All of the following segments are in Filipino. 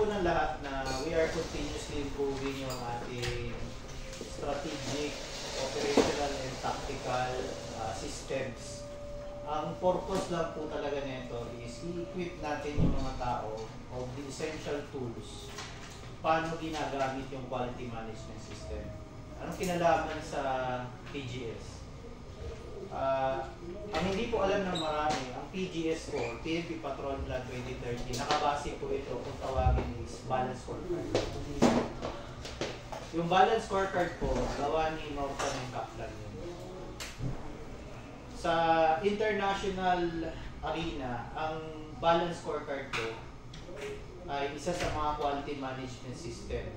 po ng lahat na we are continuously improving yung ating strategic, operational, and tactical systems. Ang purpose lang po talaga nito is i-equip natin yung mga tao of the essential tools paano ginagamit yung quality management system. Anong kinalaman sa PGS? Ang hindi po alam ng marami, ang PGS score, PNP Patrol Plan 2030, nakabase po ito kung tawagin is balance scorecard. Yung balance scorecard po, gawa ni Norton and Kaplan yun. Sa international arena, ang balance scorecard po ay isa sa mga quality management system.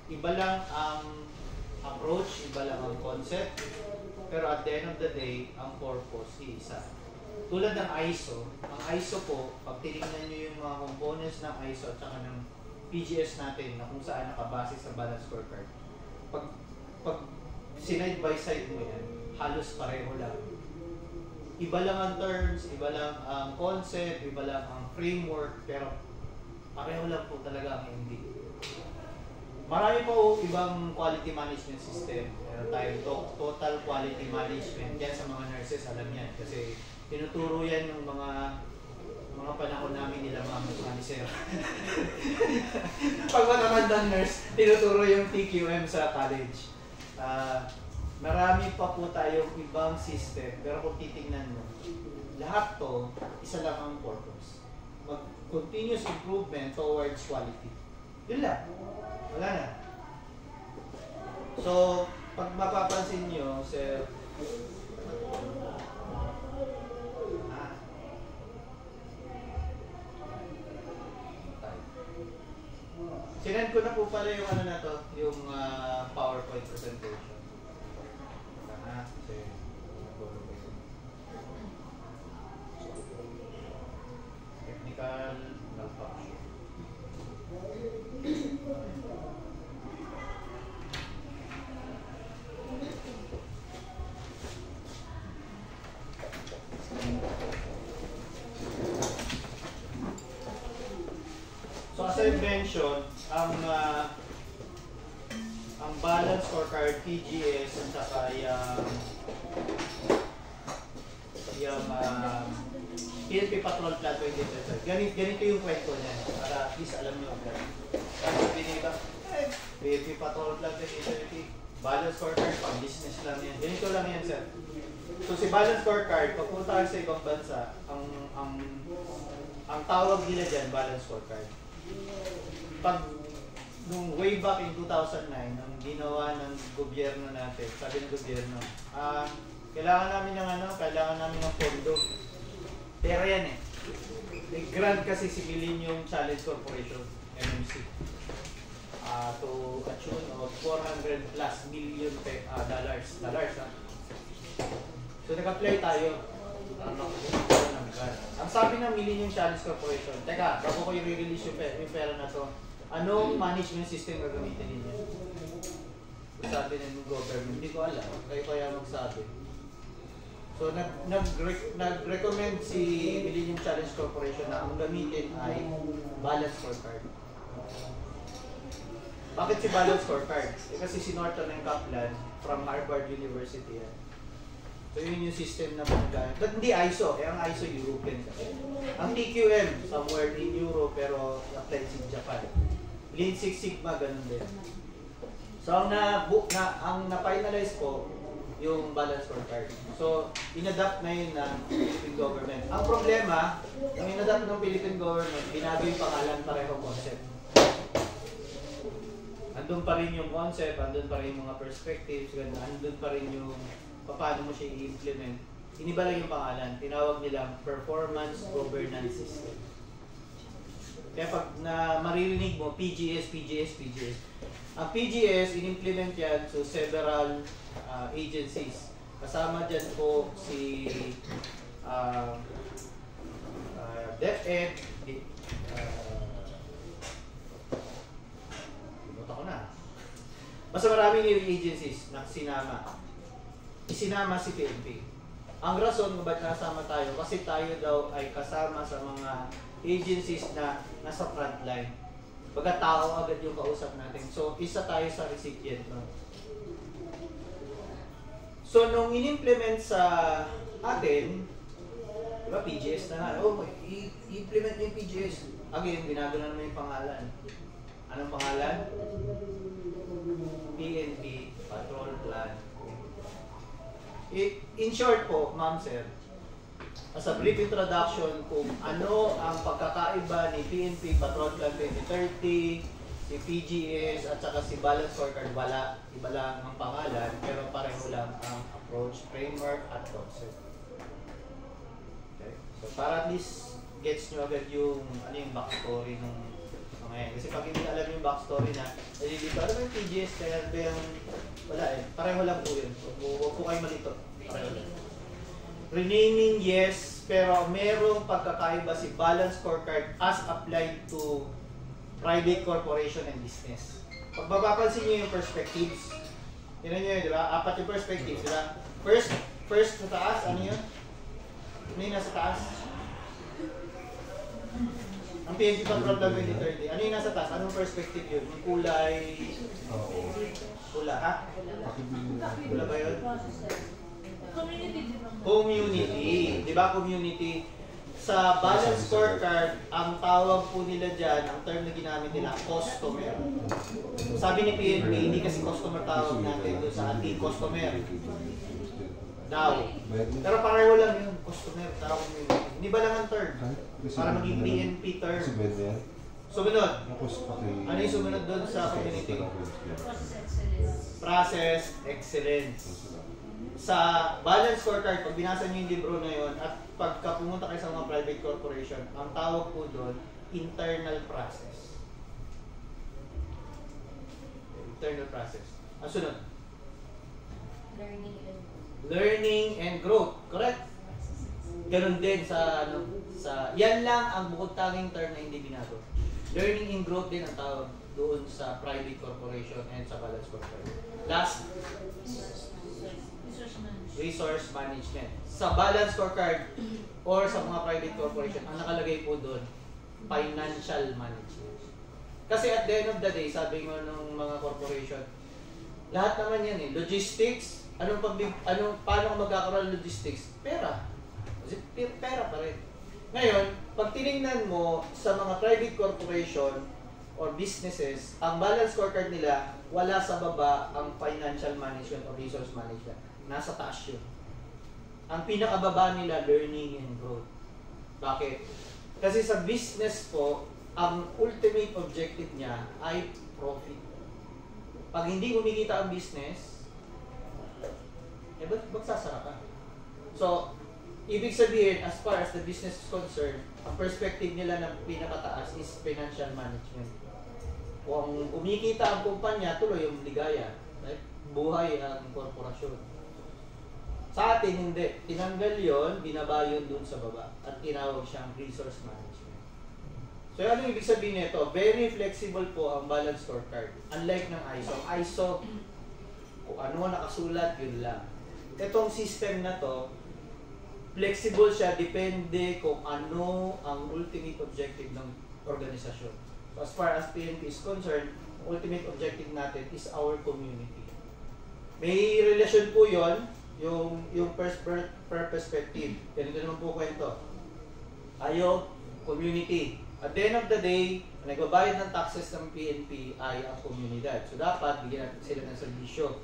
Iba lang ang approach, iba lang ang concept, pero at the end of the day, ang purpose isa. Tulad ng ISO, ang ISO po, pag tinignan nyo yung mga components ng ISO at saka ng PGS natin na kung saan nakabase sa balance scorecard, pag side by side mo yan, halos pareho lang. Iba lang ang terms, iba lang ang concept, iba lang ang framework, pero pareho lang po talaga ang ending. Marami po ibang quality management system. Meron tayong total quality management. Yan sa mga nurses, alam yan. Kasi tinuturo yan ng mga panahon namin nila mga manager. Pag matatandang nurse, tinuturo yung TQM sa college. Marami pa po tayong ibang system. Pero kung titingnan mo, lahat to, isa lang ang purpose. Continuous improvement towards quality. Yun lang. Wala na. So, pag mapapansin nyo, sir, sinend ko na po pala yung ano na to, yung PowerPoint presentation. Technical malfunction. So as I mentioned, ang balance scorecard, PGS, at saka yung PNP Patrol Plan 2030. Ganito yung kwento niya. Para at least alam nyo agad. Kasi sabihin ba, PNP Patrol Plan 2030, balance scorecard, pang business lang yan. Ganito lang yan, sir. So si balance scorecard, pagpunta sa ibang bansa, ang tawag nila dyan, balance scorecard. Nung way back in 2009, nang ginawa ng gobyerno natin, sabi ng gobyerno, kailangan namin ng pondo. Pera yan eh. May grant kasi si Millennium Challenge Corporation, MMC, to a tune of $400+ million dollars. So nag-apply tayo. Ang sabi ng Millennium Challenge Corporation, teka, bago ko i-release yung pera na to, anong management system gagamitin ninyo? Sabi ng government, hindi ko alam. Kayo kaya magsabi. So, nag-recommend si Millennium Challenge Corporation na ang gamitin ay balance scorecard. Bakit si balance scorecard? Kasi si Norton and Kaplan from Harvard University yan. So, yun yung system na pagkain. But hindi ISO. Ang ISO European kasi. Ang TQM, somewhere in Europe, pero applied in Japan. Lean Six Sigma, ganun din. So, ang na-finalize po, yung balance scorecard. So, inadapt na yun ng Philippine government. Ang problema, yung inadapt ng Philippine government, binago yung pangalan, pareho concept. Andun pa rin yung concept, andun pa rin yung mga perspectives, andun pa rin yung paano mo siya i-implement. Iniba lang yung pangalan. Tinawag nilang Performance Governance System. Kaya pag maririnig mo, PGS. Ang PGS, in-implement yan to several agencies. Kasama dyan po si DepEd, limutan ko na. Basta maraming agencies na sinama. Isinama si PNP. Ang rason kung ba't nasama tayo, kasi tayo daw ay kasama sa mga agencies na nasa frontline. Baga tao agad yung kausap natin. So, isa tayo sa recipient. No? So, nung in-implement sa atin, diba, PGS na nga. Oh, i-implement yung PGS. Again, binago na naman yung pangalan. Anong pangalan? PNP Patrol Plan. In short po, ma'am sir, as a brief introduction kung ano ang pagkakaiba ni PNP Patrol Plan 2030, si PGS at saka si Balance Scorecard, wala, iba lang ang pangalan, pero pareho lang ang approach, framework at concept. Okay. So para at least gets nyo agad yung ano yung backstory ng mga yan. Kasi pag hindi alam yung backstory na, nalilito, alam mo yung PGS, kaya ba yung wala eh. Pareho lang po yun. So, huwag po kayo malito. Pareho lang. Renaming, yes, pero merong pagkakaiba si Balance Scorecard as applied to private corporation and business. Pag mapapansin nyo yung perspectives, tinan nyo yun, di ba? Apat yung perspectives, di ba? First sa taas, ano yun? Ano yung nasa taas? Ang PNP Patrol Plan 2030. Ano yung nasa taas? Anong perspective yun? Yung kulay? Pula, ha? Pula ba yun? Community. Di ba community? Sa Balance Scorecard, ang tawag po nila dyan, ang term na ginamit nila, customer. Sabi ni PNP, hindi kasi customer tawag natin doon sa ating customer. Daw. Pero pareho lang yun, customer, tawag mo yun. Hindi ba lang ang term? Para maging PNP term. Sumunod. Ano yung sumunod doon sa community? Process excellence. Sa Balance Scorecard, pag binasa niyo yung libro na yun, at pagka pumunta kayo sa mga private corporation, ang tawag po doon, internal process. Internal process. Ang sunod? Learning and growth. Correct? Ganon din sa, ano, yan lang ang bukod tanging term na hindi binago. Learning and growth din ang tawag doon sa private corporation and sa Balance Scorecard. Last, resource management. Sa Balance Scorecard or sa mga private corporation, ang nakalagay po doon, financial management. Kasi at the end of the day, sabi mo ng mga corporation, lahat naman yan eh. Logistics, paano magkakaroon ng logistics? Pera. Kasi pera pa rin. Ngayon, pag tinignan mo sa mga private corporation or businesses, ang Balance Scorecard nila, wala sa baba ang financial management or resource management. Nasa taas yun. Ang pinakababa nila, learning and growth. Bakit? Kasi sa business po, ang ultimate objective niya ay profit. Pag hindi kumikita ang business, ba't magsasara ka? So, ibig sabihin, as far as the business is concerned, ang perspective nila ng pinakataas is financial management. Kung kumikita ang kumpanya, tuloy yung ligaya. Right? Buhay ang korporasyon. Sa atin, hindi. Tinanggal yon, binaba yun dun sa baba. At tinawag siyang resource management. So, ano ibig sabihin nito? Very flexible po ang Balance Scorecard. Unlike ng ISO. Ang ISO, kung ano nakasulat, yun lang. Itong system na to, flexible siya, depende kung ano ang ultimate objective ng organisasyon. So, as far as PNP is concerned, ultimate objective natin is our community. May relasyon po yon yung first per perspective. Ganito naman po kwento. Tayo, community. At the end of the day, nagbabayad ng taxes ng PNP ay ang komunidad. So, dapat bigyan natin sila ng serbisyo.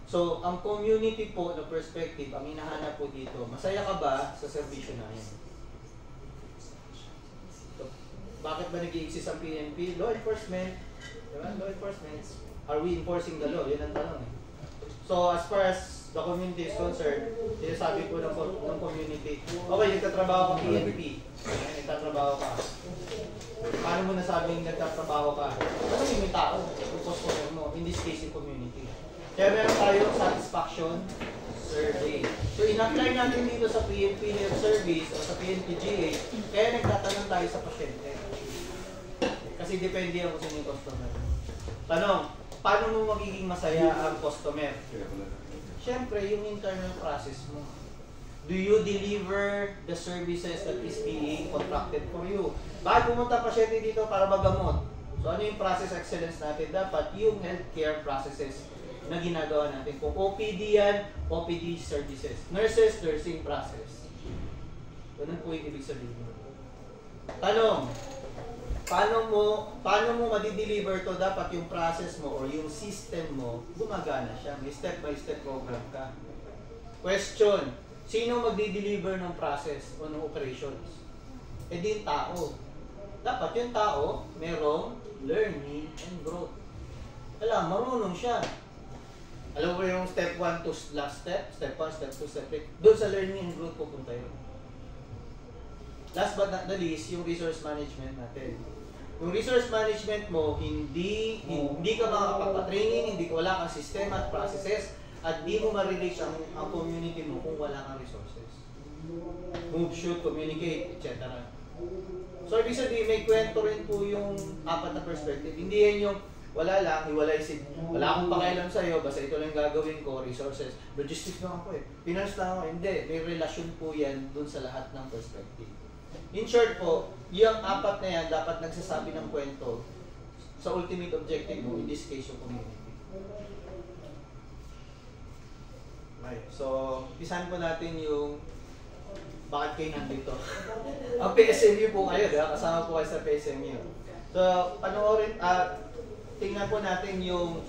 So, ang community po na perspective, ang hinahanap po dito, masaya ka ba sa serbisyo na yan? So, bakit ba nag-i-exist ang PNP? Law enforcement. Diba? Law enforcement. Are we enforcing the law? Yun ang tanong eh. So, as far as the community is concerned, sinasabi po ng community, okay, nagtatrabaho ka PNP. Nagtatrabaho ka. Paano mo nasabing nagtatrabaho ka? Ano yung tao? Yung customer mo. In this case, yung community. Kaya meron tayo satisfaction survey. So, in-apply natin dito sa PNP Health Service o sa PNPGA, kaya nagtatanong tayo sa pasyente. Kasi depende ako sa yung customer. Tanong, paano mo magiging masaya ang customer? Siyempre, yung internal process mo. Do you deliver the services that is being contracted for you? Bakit pumunta pasyente dito para magamot? So ano yung process excellence natin? Dapat yung healthcare processes na ginagawa natin. Kung OPD yan, OPD services. Nurses, nursing process. Ganun po yung ibig sabihin. Tanong, paano mo madideliver to? Dapat yung process mo or yung system mo, gumagana siya. May step-by-step program ka. Question, sino magdi-deliver ng process o ng operations? Eh di yung tao. Dapat yung tao, merong learning and growth. Alam, marunong siya. Alam mo yung step 1 to last step? Step 1, step 2, step 3. Doon sa learning and growth pupunta yun. Last but not the least, yung resource management natin. Yung resource management mo, hindi ka makakapag-training, wala kang system at processes, at di mo ma-reach ang community mo kung wala kang resources. Move, shoot, communicate, etc. So, ibig sabihin, may kwento rin po yung apat na perspective. Hindi yan yung wala lang, wala akong pakialam sa'yo, basta ito lang gagawin ko, resources. Logistics lang ako eh. Finance lang ako. Hindi, may relasyon po yan dun sa lahat ng perspective. In short po, yung apat na yan dapat nagsasabi ng kwento sa ultimate objective mo, in this case, yung community. Okay, so, pisahan po natin yung bakit kayo nandito. Ang PSMU po kayo, diba? Kasama po kayo sa PSMU. So, panoorin, tingnan po natin yung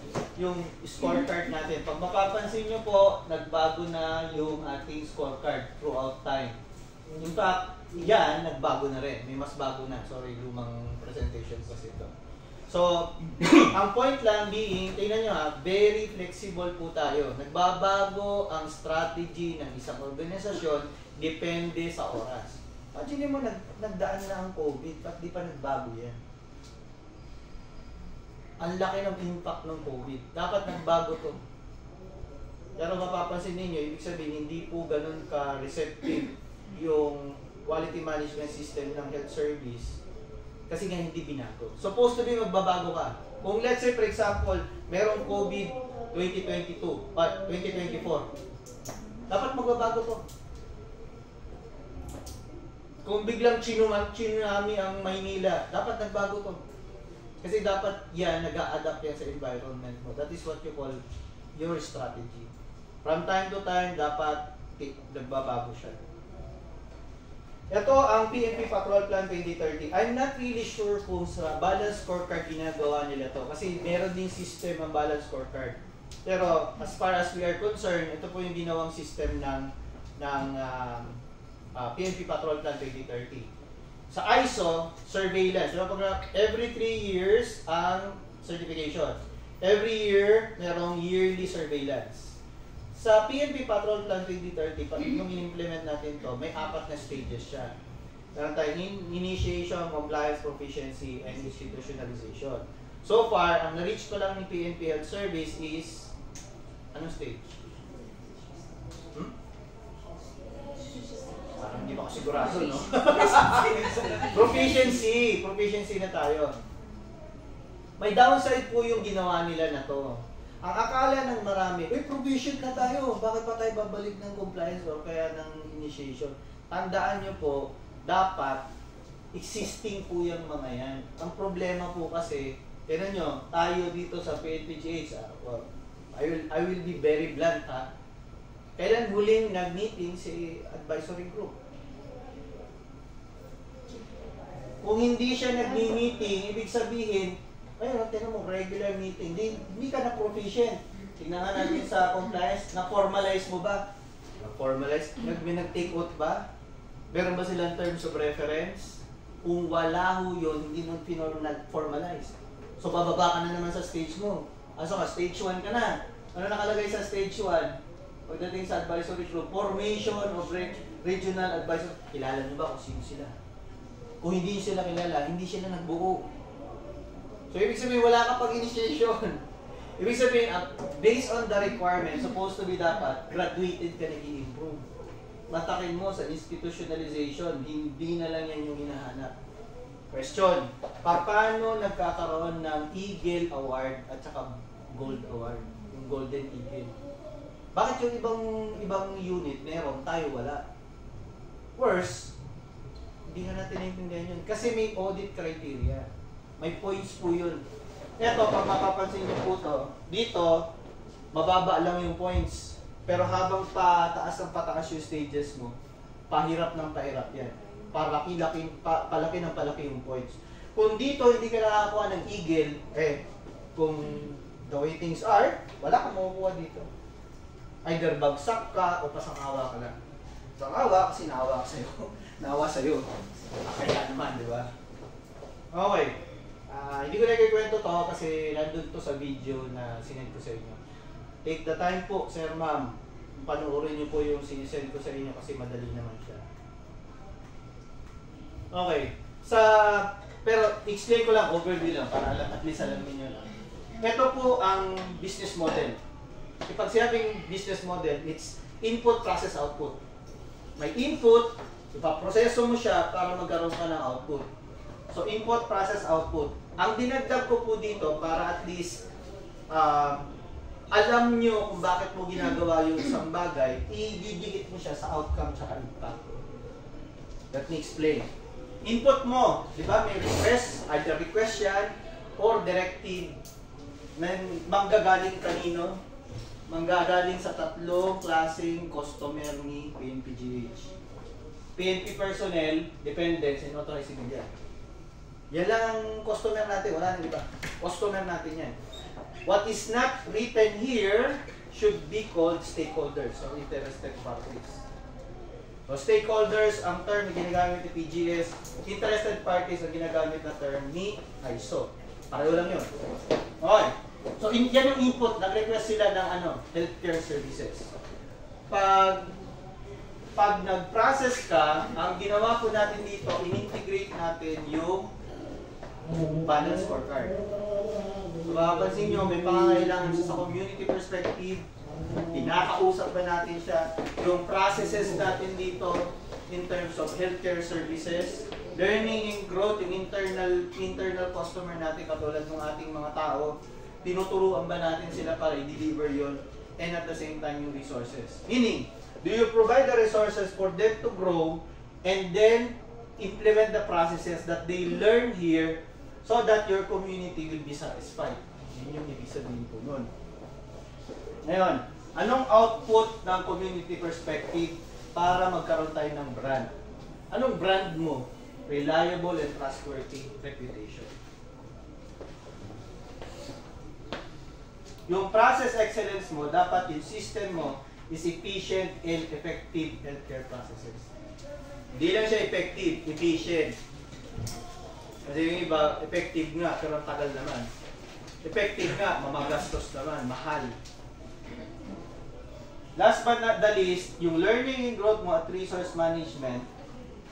scorecard natin. Pag mapapansin nyo po, nagbago na yung ating scorecard throughout time. In fact, yan, nagbago na rin. May mas bago na. Sorry, lumang presentation kasi ito. So, ang point lang being, tingnan nyo very flexible po tayo. Nagbabago ang strategy ng isang organisasyon depende sa oras. Imagine mo, nagdaan na ang COVID, at di pa nagbago yan. Ang laki ng impact ng COVID. Dapat nagbago to. Pero mapapansin ninyo, ibig sabihin, hindi po ganun ka-receptive yung quality management system ng health service kasi nga hindi binago. Supposed to be magbabago ka. Kung let's say, for example, merong COVID 2022, 2024, dapat magbabago to. Kung biglang tsunami ang Maynila, dapat nagbago to. Kasi dapat yan, nag-a-adapt yan sa environment mo. That is what you call your strategy. From time to time, dapat nagbabago siya. Ito ang PNP Patrol Plan 2030. I'm not really sure kung sa balance scorecard ginagawa nila to. Kasi meron din system ang balance scorecard. Pero as far as we are concerned, ito po yung ginawang system ng PNP Patrol Plan 2030. Sa ISO, surveillance. Every 3 years ang certification. Every year, merong yearly surveillance. Sa PNP Patrol Plan 2030, pag nung in-implement natin to, may 4 na stages siya. Meron tayong initiation, compliance, proficiency, and institutionalization. So far, ang na-reach ko lang ni PNP Health Service is, anong stage? Parang hindi ba ako sigurado, no? Proficiency na tayo. May downside po yung ginawa nila na to. Ang akala ng marami, proficient na tayo, bakit pa tayo babalik ng compliance or kaya ng initiation? Tandaan nyo po, dapat existing po yung mga yan. Ang problema po kasi, tignan nyo, tayo dito sa PNPGH, I will be very blunt ha. Kailan huling nag-meeting si advisory group? Kung hindi siya nag-meeting, ibig sabihin, ayun, tingnan mo, regular meeting, hindi ka na proficient. Tingnan nga natin sa compliance, na-formalize mo ba? Na-formalize? Nag-take out ba? Meron ba silang terms of reference? Kung wala ho yun, hindi mo nag-formalize. So, bababa ka na naman sa stage mo. So, stage 1 ka na. Ano nakalagay sa stage 1? Pagdating sa advisory group, formation of regional advisory. Kilala nyo ba kung sino sila? Kung hindi sila kilala, hindi sila nagbuo. So, ibig sabihin, wala ka pag-initiation. Ibig sabihin, based on the requirement, supposed to be dapat, graduated ka nag-i-improve. Matakin mo sa institutionalization, hindi na lang yan yung hinahanap. Question, paano nagkakaroon ng Eagle Award at saka Gold Award? Yung Golden Eagle. Bakit yung ibang unit meron, tayo wala? Worse, hindi na natin naiintindihan yun. Kasi may audit criteria. May points po yun. Eto, pag mapapansin niyo po to, dito, mababa lang yung points. Pero habang pataas yung stages mo, pahirap ng pahirap yan. Palaki ng palaki yung points. Kung dito hindi ka nakakuha ng eagle, kung the way things are, wala kang makukuha dito. Either bagsak ka o pasangawa ka lang. Pasangawa kasi naawa ka sa'yo. Naawa sa'yo. Kaya naman, di ba? Okay. Hindi ko na kikwento to kasi nandun to sa video na sinend ko sa inyo. Take the time po, sir, ma'am. Panoorin niyo po yung sinisend ko sa inyo kasi madali naman siya. Okay. Pero explain ko lang, overview lang, para at least alam niyo lang. Ito po ang business model. Kapag sinabing business model, it's input, process, output. May input, ipaproseso mo siya para magkaroon ka ng output. So, input, process, output. Ang dinagdag ko po dito para at least alam nyo kung bakit mo ginagawa yung isang bagay, ididikit mo siya sa outcome at impact. Let me explain. Input mo, di ba? May request, either request yan or directive. Manggagaling kanino? Manggagaling sa tatlong klaseng customer ni PNP-GH. PNP personnel, dependents, and authorized civilian. Yan lang ang customer natin, wala na, di ba? Customer natin yan. What is not written here should be called stakeholders or interested parties. So stakeholders, ang term na ginagamit ni PGS, interested parties ang ginagamit na term ni ISO. Pareho lang yun. Okay. So yan yung input, nag-request sila ng healthcare services. Pag nag-process ka, ang ginawa po natin dito, in-integrate natin yung balance scorecard. So, mapapansin nyo, may pangangailangan sa community perspective, pinakausap ba natin siya, yung processes natin dito in terms of healthcare services, learning and growth, yung internal customer natin katulad ng ating mga tao, tinuturuan ba natin sila para i-deliver yun, and at the same time yung resources. Meaning, do you provide the resources for them to grow and then implement the processes that they learn here so that your community will be satisfied. Yun yung ibig sabihin po nun. Ngayon, anong output ng community perspective para magkaroon tayo ng brand? Anong brand mo? Reliable and trustworthy reputation. Yung process excellence mo, dapat yung system mo is efficient and effective healthcare processes. Hindi lang siya effective, efficient. Kasi yung iba, effective nga, pero tagal naman. Effective nga, mamagastos naman, mahal. Last but not the least, yung learning and growth mo at resource management,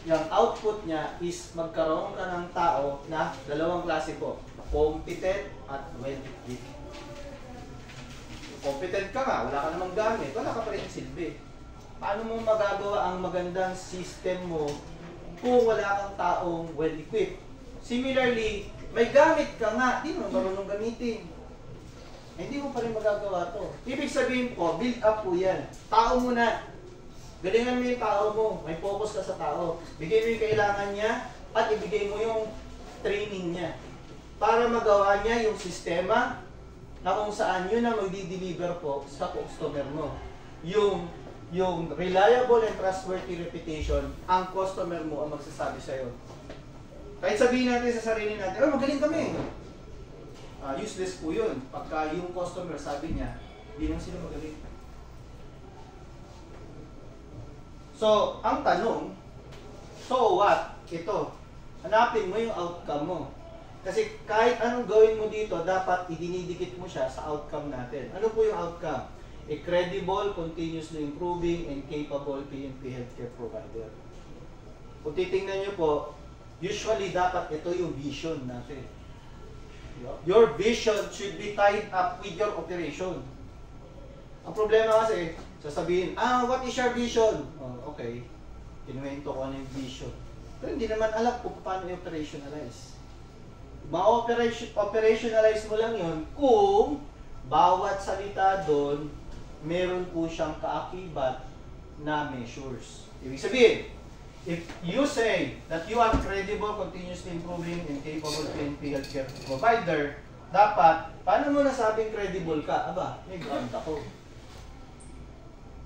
yung output niya is magkaroon ka ng tao na dalawang klase po, competent at well-equipped. Competent ka nga, wala ka namang gamit, wala ka pa rin silbi. Paano mo magagawa ang magandang system mo kung wala kang taong well-equipped? Similarly, may gamit ka nga, di mo marunong gamitin. Hindi mo pa rin magagawa to. Ibig sabihin po, build up po yan. Tao muna. Galingan mo yung tao mo. May focus ka sa tao. Bigay mo yung kailangan niya at ibigay mo yung training niya. Para magawa niya yung sistema na kung saan yun ang magdi-deliver po sa customer mo. Yung reliable and trustworthy reputation, ang customer mo ang magsasabi sa'yo. Kahit sabihin natin sa sarili natin, magaling kami. Useless po yun. Pagka yung customer sabi niya, hindi naman sila magaling. So, ang tanong, so what? Ito, hanapin mo yung outcome mo. Kasi kahit anong gawin mo dito, dapat idinidikit mo siya sa outcome natin. Ano po yung outcome? A credible, continuously improving, and capable PNP healthcare provider. Kung titingnan nyo po, usually dapat ito yung vision natin. Your vision should be tied up with your operation. Ang problema kasi, sasabihin, what is your vision? Oh, okay, kinuwento ko ano yung vision. Pero hindi naman alam kung paano i-operationalize. Ma-operationalize mo lang yon kung bawat salita doon meron po siyang kaakibat na measures. Ibig sabihin, if you say that you are credible, continuously improving, and capable PNP healthcare provider, dapat, paano mo nasabing credible ka? Aba, may grant ako.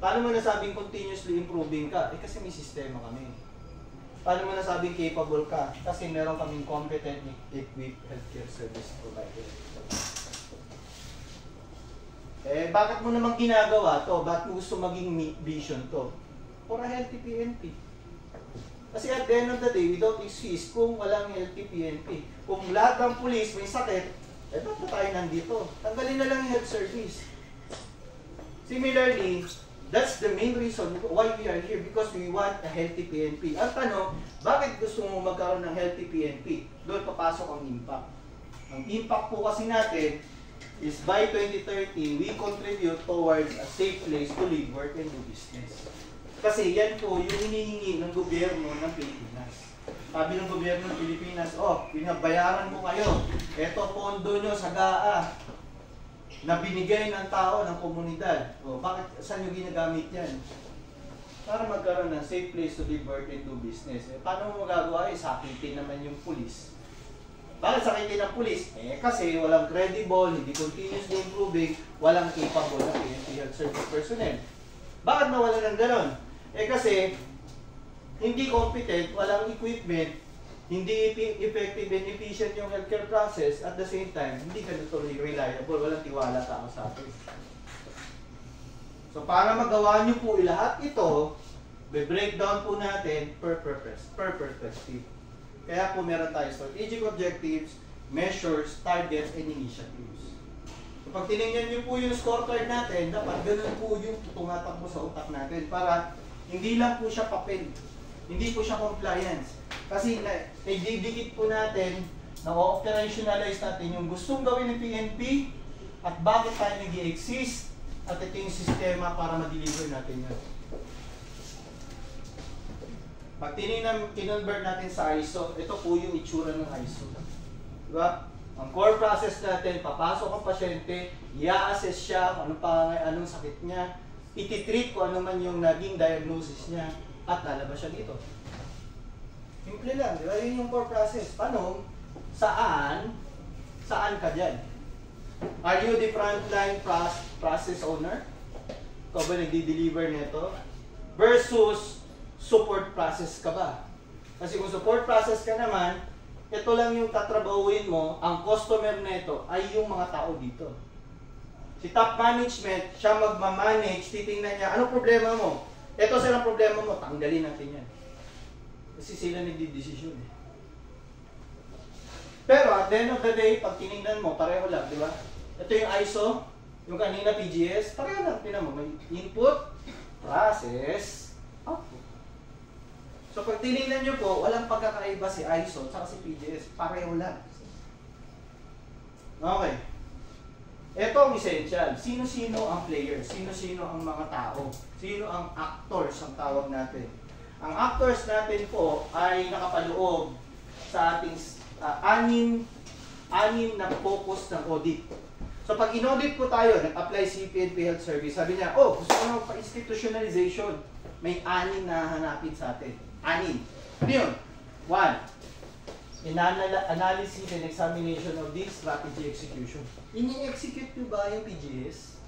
Paano mo nasabing continuously improving ka? Eh kasi may sistema kami. Paano mo nasabing capable ka? Kasi meron kaming competent equipped healthcare service provider. Eh, bakit mo namang ginagawa to? Bakit mo gusto maging vision to? For a healthy PNP. Kasi at the end of the day, we don't exist kung walang healthy PNP. Kung lahat ng pulis may sakit, eh ba't tayo nandito? Tanggalin na lang yung health service. Similarly, that's the main reason why we are here, because we want a healthy PNP. Ang tanong, bakit gusto mo magkaroon ng healthy PNP? Doon papasok ang impact. Ang impact po kasi natin is by 2030, we contribute towards a safe place to live, work, and do business. Kasi yan po yung hinihingi ng gobyerno ng Pilipinas. Sabi ng gobyerno ng Pilipinas, oh, pinabayaran mo kayo. Ito pondo nyo sa GAA na binigay ng tao, ng komunidad. O, bakit, saan nyo ginagamit yan? Para magkaroon ng safe place to live, work, and do business. Eh, paano mo magagawa? Eh, sakitin naman yung pulis. Bakit sakitin ng pulis? Eh, kasi walang credible, hindi continuously improving, walang capable na PNP health service personnel. Bakit nawala ng ganon? Eh, kasi hindi competent, walang equipment, hindi effective and efficient yung healthcare process, at the same time, hindi ka natuloy reliable, walang tiwala tao sa atin. So, para magawa nyo po lahat ito, be-breakdown po natin per perspective. Kaya po meron tayo strategic objectives, measures, targets, and initiatives. So, pag tinignan nyo po yung scorecard natin, dapat ganun po yung tumatakbo sa utak natin para hindi lang po siya papel, hindi po siya compliance. Kasi naididikit po natin, na-operationalize natin yung gustong gawin ng PNP at bakit tayo nag-i-exist at ito yung sistema para ma-deliver natin yun. Pag kinonvert natin sa ISO, ito po yung itsura ng ISO. Diba? Ang core process natin, papasok ang pasyente, i-assess siya kung anong sakit niya, ititreat ko ano man yung naging diagnosis niya, at lalabas siya dito. Simple lang, di ba? Yun yung core process. Paano? Saan ka dyan? Are you the frontline process owner? Ikaw ba nagdi-deliver nito? Versus support process ka ba? Kasi kung support process ka naman, ito lang yung tatrabahuin mo, ang customer nito ay yung mga tao dito. Si top management, siya magmamanage, titingnan niya, anong problema mo? Ito silang problema mo, tanggalin natin yan. Kasi sila nagdidesisyon eh. Pero at the end of the day, pag tinignan mo, pareho lang, di ba? Ito yung ISO, yung kanina PGS, pareho lang, tinan mo, may input, process, output. So pag tinignan nyo po, walang pagkakaiba si ISO at si PGS, pareho lang. Okay. Ito ang essential. Sino-sino ang players? Sino-sino ang mga tao? Sino ang actors ang tawag natin? Ang actors natin po ay nakapaloob sa ating anim na focus ng audit. So pag in-audit po tayo, nag-apply si PNP Health Service, sabi niya, oh, gusto ko ng institutionalization. May 6 na hanapin sa atin. 6. Ano yun? 1. Analysis and examination of this strategy execution. Ini-execute nyo ba yung PGS?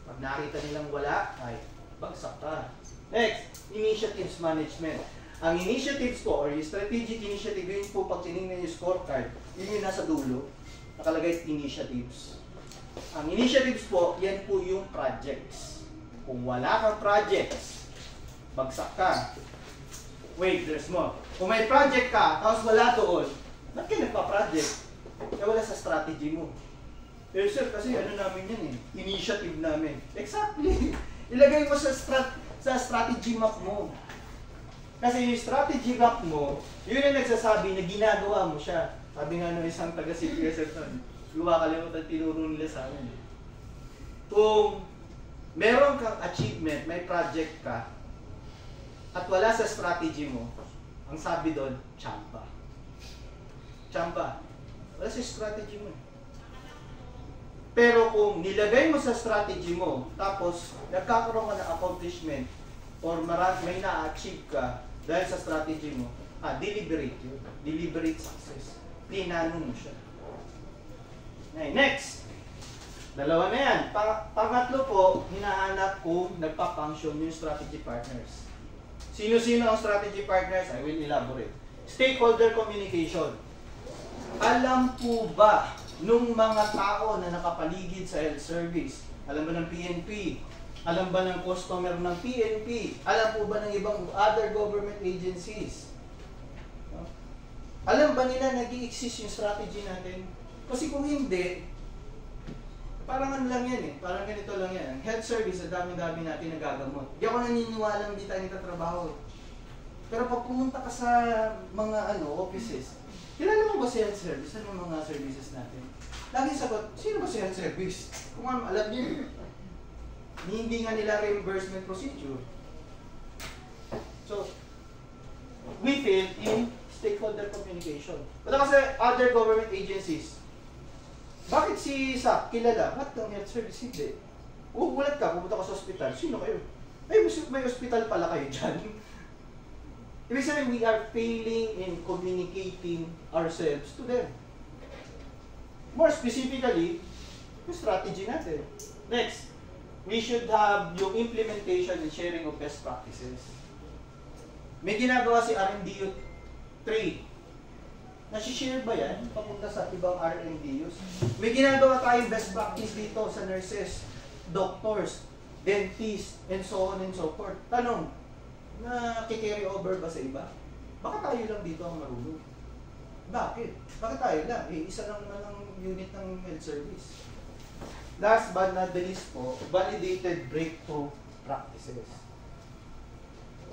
Pag nakita nilang wala, ay bagsak ka. Next, initiatives management. Ang initiatives po, or yung strategic initiative, yun po pag tinignan yung scorecard, yun yung nasa dulo, nakalagay initiatives. Ang initiatives po, yan po yung projects. Kung wala kang projects, bagsak ka. Wait, there's more. Kung may project ka, tapos wala doon, ba't ka nagpa-project? Eh wala sa strategy mo. Eh sir, kasi ano namin yan eh, initiative namin. Exactly. Ilagay mo sa strategy map mo. Kasi yung strategy map mo, yun ang nagsasabi na ginagawa mo siya. Sabi nga ng isang taga-CPS nun, kalimutan tinuro nila sa amin. Kung meron kang achievement, may project ka, at wala sa strategy mo, ang sabi doon, tsampa. Tsampa. Wala sa strategy mo. Pero kung nilagay mo sa strategy mo, tapos nagkakaroon ka ng accomplishment or may na-achieve ka dahil sa strategy mo, deliberate yun. Deliberate success. Plinano mo siya. Okay, next. Dalawa na yan. Pangatlo po, hinahanap kung nagpa-function yung strategy partners. Sino-sino ang strategy partners? I will elaborate. Stakeholder communication. Alam po ba nung mga tao na nakapaligid sa health service? Alam ba ng PNP? Alam ba ng customer ng PNP? Alam po ba ng ibang other government agencies? Alam ba nila nag-i-exist yung strategy natin? Kasi kung hindi, parang ano lang yan parang ganito lang yan. Health service, ang dami-dami natin nagagamot. Di ako naniniwala hindi tayo nagtatrabaho. Pero pag pumunta ka sa mga offices, kilala mo ba sa health service? Ano yung mga services natin? Lagi sagot, sino ba sa health service? Kung alam niyo, hindi nga nila reimbursement procedure. So, we fail in stakeholder communication. Wala kasi other government agencies. Bakit si SAP kilala? Ba't ang health service hindi? Ulat ka, pumunta ka sa ospital. Sino kayo? Ay, may ospital pala kayo dyan. Ibig sabihin, we are failing in communicating ourselves to them. More specifically, yung strategy natin. Next, we should have yung implementation and sharing of best practices. May ginagawa si RMDU 3. Nasi-share ba yan? Papunta sa ibang RMDUs? May ginagawa tayong best practice dito sa nurses, doctors, dentists, and so on and so forth. Tanong, na-carry over ba sa iba? Baka tayo lang dito ang marunong. Bakit? Bakit tayo lang? Isa lang naman ang unit ng health service. Last but not the least po, validated breakthrough practices.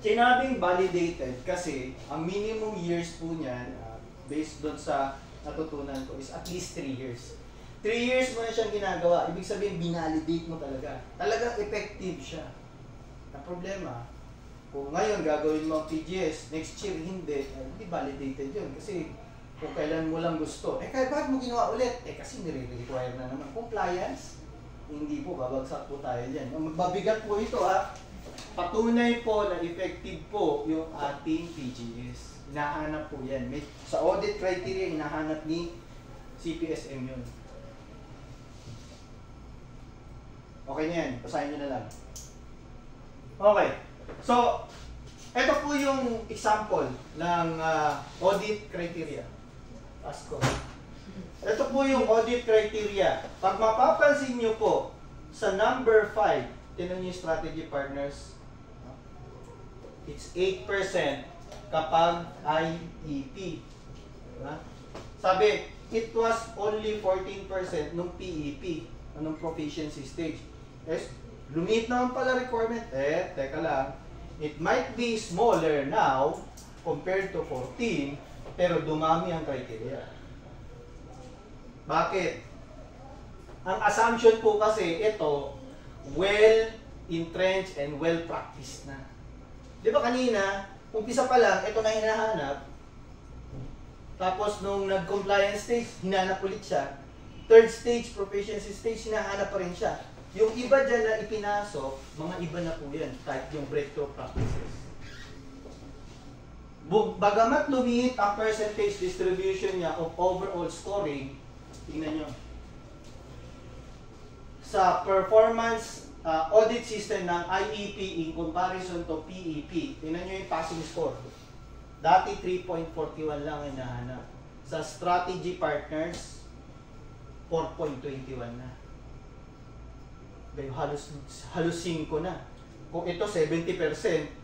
Sinabing validated kasi ang minimum years po niyan, based doon sa natutunan ko, is at least 3 years. 3 years mo na siyang ginagawa. Ibig sabihin, binalidate mo talaga. Talagang effective siya. Ang problema, kung ngayon gagawin mo ang PGS, next year hindi validated yun. Kasi kung kailan mo lang gusto, kaya bakit mo ginawa ulit? Kasi nire-require na naman. Compliance, hindi po, babagsak po tayo dyan. Mabigat po ito Patunay po na effective po yung ating PGS. Hinahanap po yan. Sa audit criteria, hinahanap ni CPSM yun. Okay na yan. Basahin nyo na lang. Okay. So, ito po yung example ng audit criteria. Pasko. Ito po yung audit criteria. Pag mapapansin nyo po, sa number 5, tinan nyo yung strategy partners, it's 8% kapag IEP. Diba? Sabi, it was only 14% nung PEP, nung proficiency stage. Yes, lumit naman pala requirement. Teka lang. It might be smaller now compared to 14, pero dumami ang criteria. Bakit? Ang assumption po kasi ito, well-entrenched and well-practiced na. Di ba kanina, umpisa pa lang, ito na hinahanap. Tapos nung nag-compliance stage, hinanap ulit siya. Third stage, proficiency stage, hinahanap pa rin siya. Yung iba dyan na ipinasok, mga iba na po yan, type yung breakthrough practices. Bagamat lumiit ang percentage distribution niya of overall scoring, tingnan nyo. Sa performance audit system ng IEP in comparison to PEP, tingnan nyo yung passing score. Dati 3.41 lang ang hinahanap. Sa strategy partners, 4.21 na. Dahil halos 5 na. Kung ito 70%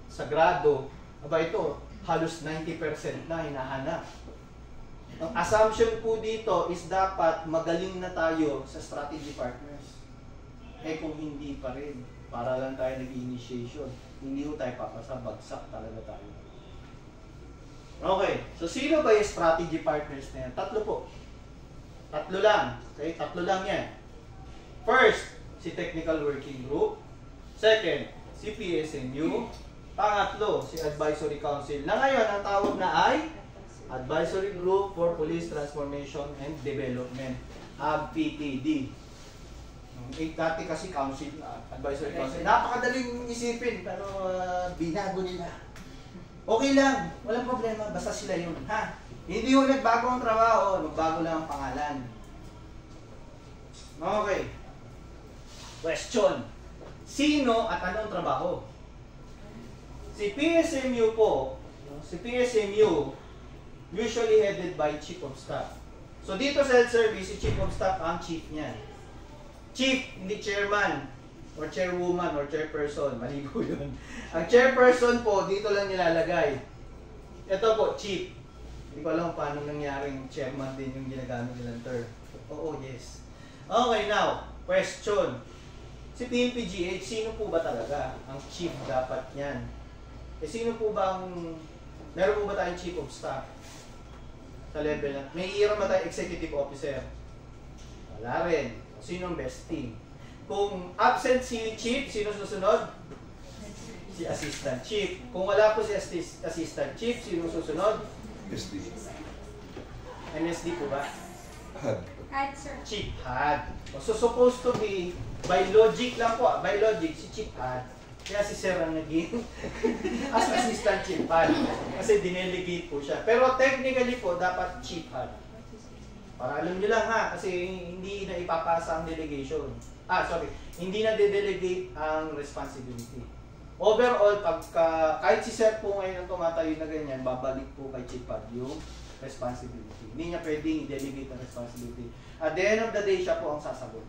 sa grado, ito halos 90% na hinahanap. Ang assumption po dito is dapat magaling na tayo sa strategy partners. Kung hindi pa rin, para lang tayo nag-initiation, hindi ko tayo papasa, bagsak talaga tayo. Okay, so sino ba yung strategy partners na yan? 3 po. 3 lang. Okay, 3 lang yan. First, si Technical Working Group. Second, si PSMU. Pangatlo, si Advisory Council. Na ngayon, ang tawag na ay Advisory Group for Police Transformation and Development, AGPTD. Dati kasi council, advisory council. Napakadaling isipin, pero binago nila. Okay lang, walang problema, basta sila yun. Ha? Hindi yung nagbago ang trabaho, magbago lang ang pangalan. Okay. Question. Sino at anong trabaho? Si PSMU po, si PSMU, usually headed by Chief of Staff. So dito sa health service, si Chief of Staff ang chief niya. Chief, hindi chairman, or chairwoman, or chairperson. Mali po yun. Ang chairperson po, dito lang nilalagay. Ito po, chief. Hindi ko alam paano nangyaring chairman din yung ginagamit nilang term. Oo, yes. Okay, now, question. Si PNPGH, sino po ba talaga ang chief dapat niyan? Eh, sino po ba ang... Meron po ba tayong chief of staff? Sa level na... May iiram ba tayong executive officer? Wala rin. Sino ang best team? Kung absent si chief, sino susunod? Si assistant chief. Kung wala po si assistant chief, sino susunod? SD. MSD po ba? HUD. Right, sir. Chief HUD. So supposed to be, by logic lang po, by logic, si Chief HUD. Kaya si Sir ang naging as assistant Chief HUD. Kasi dinelegate po siya. Pero technically po, dapat Chief HUD. Para alam nyo lang ha, kasi hindi na ipapasa ang delegation. Hindi na de-delegate ang responsibility. Overall, kahit si Sir po ngayon ang tumatayo na ganyan, babalik po kay Chief HUD yung responsibility. Hindi niya pwedeng i-delegate ang responsibility. At the end of the day, siya po ang sasagot.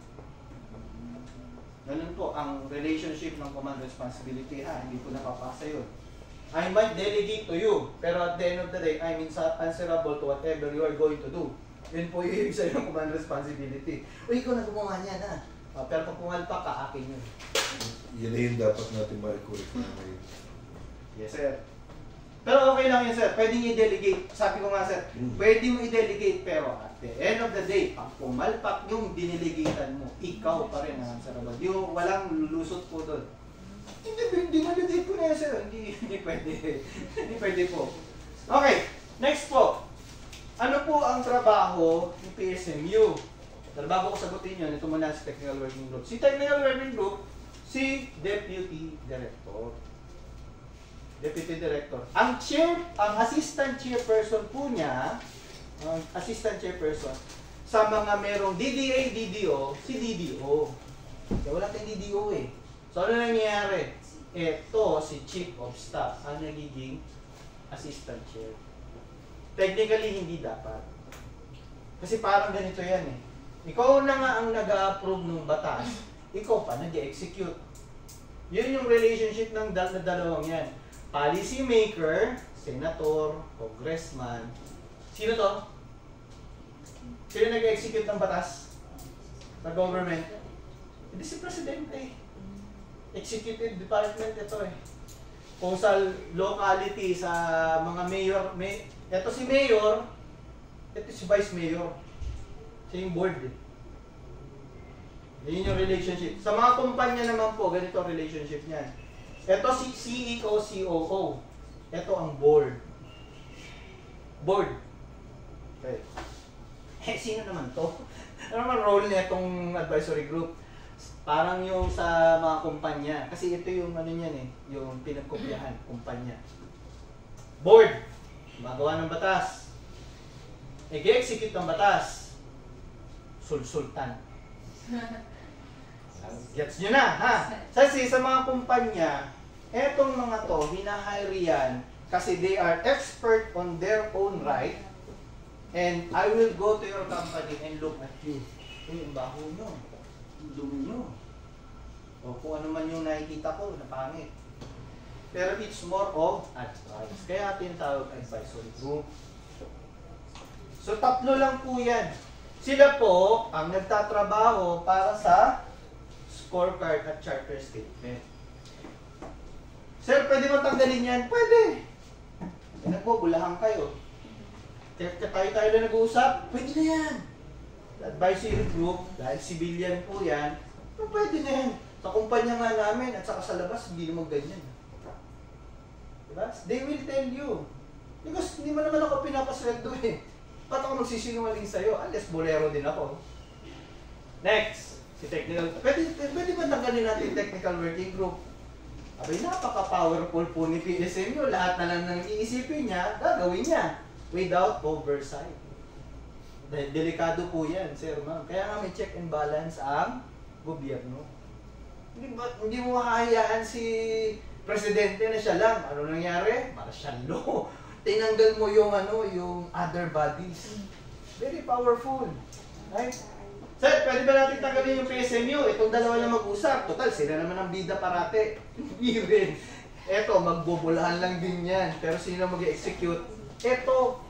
Ganun po ang relationship ng command responsibility ha, hindi po napapasa yun. I might delegate to you, pero at the end of the day, I'm answerable to whatever you are going to do. Yun po yung ibig sabihin ng command responsibility. O ikaw na gumawa niyan ha. Pero kung pumalpak ka, akin yun. Yan na yung dapat natin ma-record na ngayon. Yes, sir. Pero okay lang yun, sir. Pwede nyo i-delegate. Sabi ko nga, sir, pwede mo i-delegate, pero at the end of the day, pag pumalpak yung diniligatan mo, ikaw pa rin ang answerable. Yung walang lulusot po doon. Hindi delegate ko na yan, sir. Hindi pwede. Hindi pwede po. Okay, next po. Ano po ang trabaho ng PSMU? Pero bago ko sagutin yun, ito muna si Technical Working Group. Si Technical Working Group, si Deputy Director. Deputy Director. Ang Assistant Chairperson po niya, Assistant Chairperson, sa mga merong DDA, DDO, si DDO. Kaya wala tayong DDO eh. So ano nangyayari? Ito, si Chief of Staff, ang nagiging Assistant Chair. Technically, hindi dapat. Kasi parang ganito yan eh. Ikaw na nga ang nag-a-approve ng batas, ikaw pa nag-execute. Yun yung relationship ng dalawang yan. Policy maker, senator, congressman. Sino to? Sino nag-execute ng batas? Sa government? Hindi si presidente. Executive department ito eh. Kung sa locality, sa mga mayor, ito si mayor, ito si vice mayor. Siya yung board eh. Yun yung relationship. Sa mga kumpanya naman po, ganito ang relationship niyan. Ito si CEO, COO. Ito ang board. Board. Okay. Eh, sino naman to? Ano naman role niya itong advisory group? Parang yung sa mga kumpanya. Kasi ito yung ano niyan eh, yung pinagkopyahan, kumpanya. Board. Magawa ng batas. Nag-execute ng batas. Sultan. Gets nyo na, ha? Kasi sa mga kumpanya, etong mga to, hinahire yan kasi they are expert on their own right and I will go to your company and look at you. Yung baho nyo, yung dumi nyo. O kung ano man yung nakikita ko, na pangit. Pero it's more of advice. Kaya tinatawag advisory group. So tatlo lang po yan. Sila po ang nagtatrabaho para sa scorecard at charter statement. Sir, pwede mo tanggalin yan? Pwede. Nagbubulahan kayo. Tayo na nag-uusap? Pwede na yan. Advisory group, dahil civilian po yan, pwede na yan. Sa kumpanya nga namin at saka sa labas, hindi naman ganyan. Diba? They will tell you. Because hindi mo naman ako pinapasweldo eh. Ba't ako magsisinungaling sa'yo? Unless bolero din ako. Next. Si technical, pwede ba tanggalin natin yung technical working group? Abay, napaka-powerful po ni PSMU. Lahat na lang nang iisipin niya, gagawin niya. Without oversight. Dahil delikado po yan, sir, ma'am. Kaya nga may check and balance ang gobyerno. Hindi mo makahayaan si presidente na siya lang. Ano nangyari? Martial law. Tinanggal mo yung yung other bodies. Very powerful. Right? Sir, pwede ba natin tanggalin yung PSMU? Itong dalawa na mag-usap. Total, sila naman ang bida parate. Hindi rin. Eto, magbubulahan lang din yan. Pero sino mag-execute? Eto.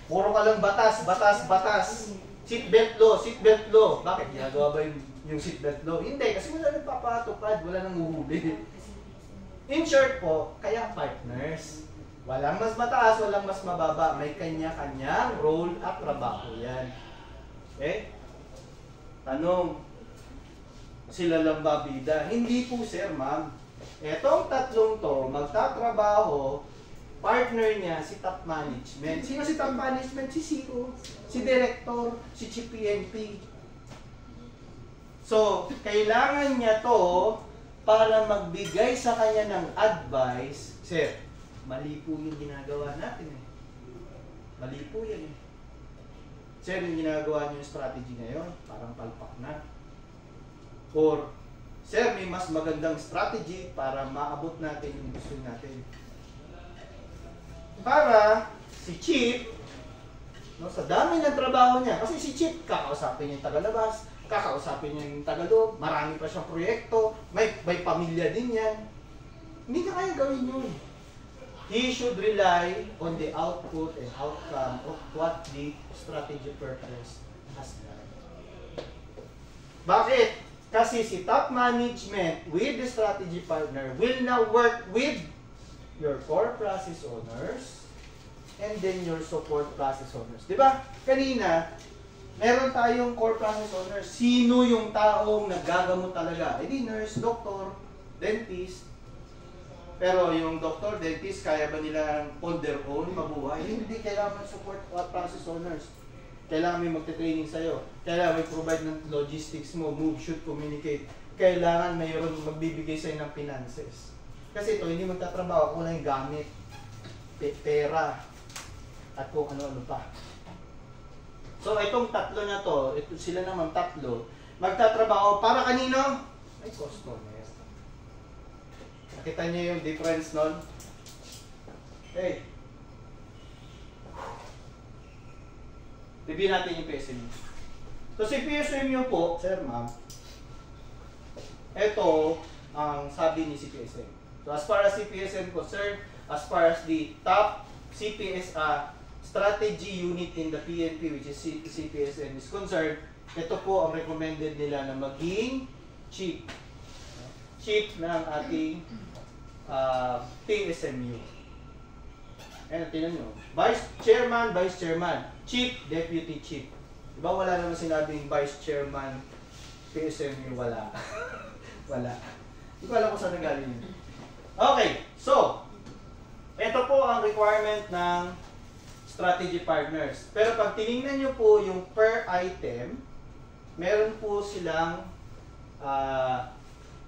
Puro ka lang batas, batas, batas. Seatbelt law, seatbelt law. Bakit? Ginagawa ba yung seatbelt law? Hindi, kasi wala nagpapatupad, wala nang uhuli. In short po, kaya partners. Walang mas mataas, walang mas mababa. May kanya-kanyang role at trabaho yan. Okay? Tanong, sila lang ba bida? Hindi po, sir, ma'am. Etong tatlong to, magtatrabaho, partner niya, si top management. Sino si top management? Si CEO, si director, si chief PNP. So, kailangan niya to para magbigay sa kanya ng advice. Sir, mali po yung ginagawa natin eh. Mali po yan eh. Sir, yung ginagawa niyo yung strategy ngayon, parang palpak na. Or, sir, may mas magandang strategy para maabot natin yung gusto natin. Para si Chief, no, sa dami ng trabaho niya, kasi si Chief, kakausapin niya yung tagalabas, kakausapin niya yung tagaloob, marami pa siyang proyekto, may pamilya din yan. Hindi ka kaya gawin yun. He should rely on the output and outcome of what the strategy purpose has done. Bakit? Kasi si top management with the strategy partner will now work with your core process owners and then your support process owners. Diba? Kanina, meron tayong core process owners. Sino yung taong nagagamot talaga? Eh di nurse, doctor, dentist. Pero yung doctor, dentist, kaya ba nila on their own mabuhay? Hindi, kailangan support process owners. Kailangan may magte-training sa'yo. Kailangan may provide ng logistics mo, move, shoot, communicate. Kailangan mayroon magbibigay sa'yo ng finances. Kasi ito, hindi magtatrabaho kung lang gamit, pera, at kung ano-ano pa. So, itong tatlo na to, sila naman tatlo, magtatrabaho para kanino? May customer. Nakita niyo yung difference nun? Okay. Review natin yung PSMU. So si PSMU po, sir ma'am, ito ang sabi ni CPSM. So as far as CPSM concerned, as far as the top CPS strategy unit in the PNP, which is CPSM is concerned, ito po ang recommended nila na maging chief ng ating PSMU. Ayan, tingnan nyo. Vice Chairman, Chief, Deputy Chief. Diba wala naman sinabing Vice Chairman, PSMU, wala. Wala. Hindi ko alam kung saan nagaling yun. Okay, so, ito po ang requirement ng strategy partners. Pero pag tinignan nyo po yung per item, meron po silang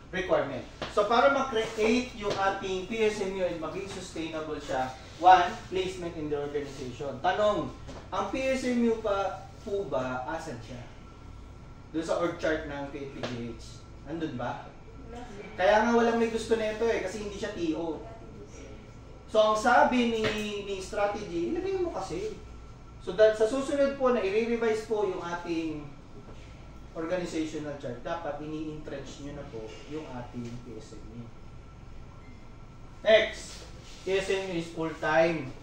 requirement. So para ma-create yung ating PSMU and maging sustainable siya, one, placement in the organization. Tanong, ang PSMU pa po ba, asan siya? Doon sa org chart ng PNPGH. Andun ba? Kaya nga walang may gusto nito eh, kasi hindi siya TO. So ang sabi ni strategy, ilagay mo kasi. So sa susunod po na i-revise po yung ating organizational chart, dapat ini-entrench nyo na po yung ating PSMU. Next, PSMU is full-time.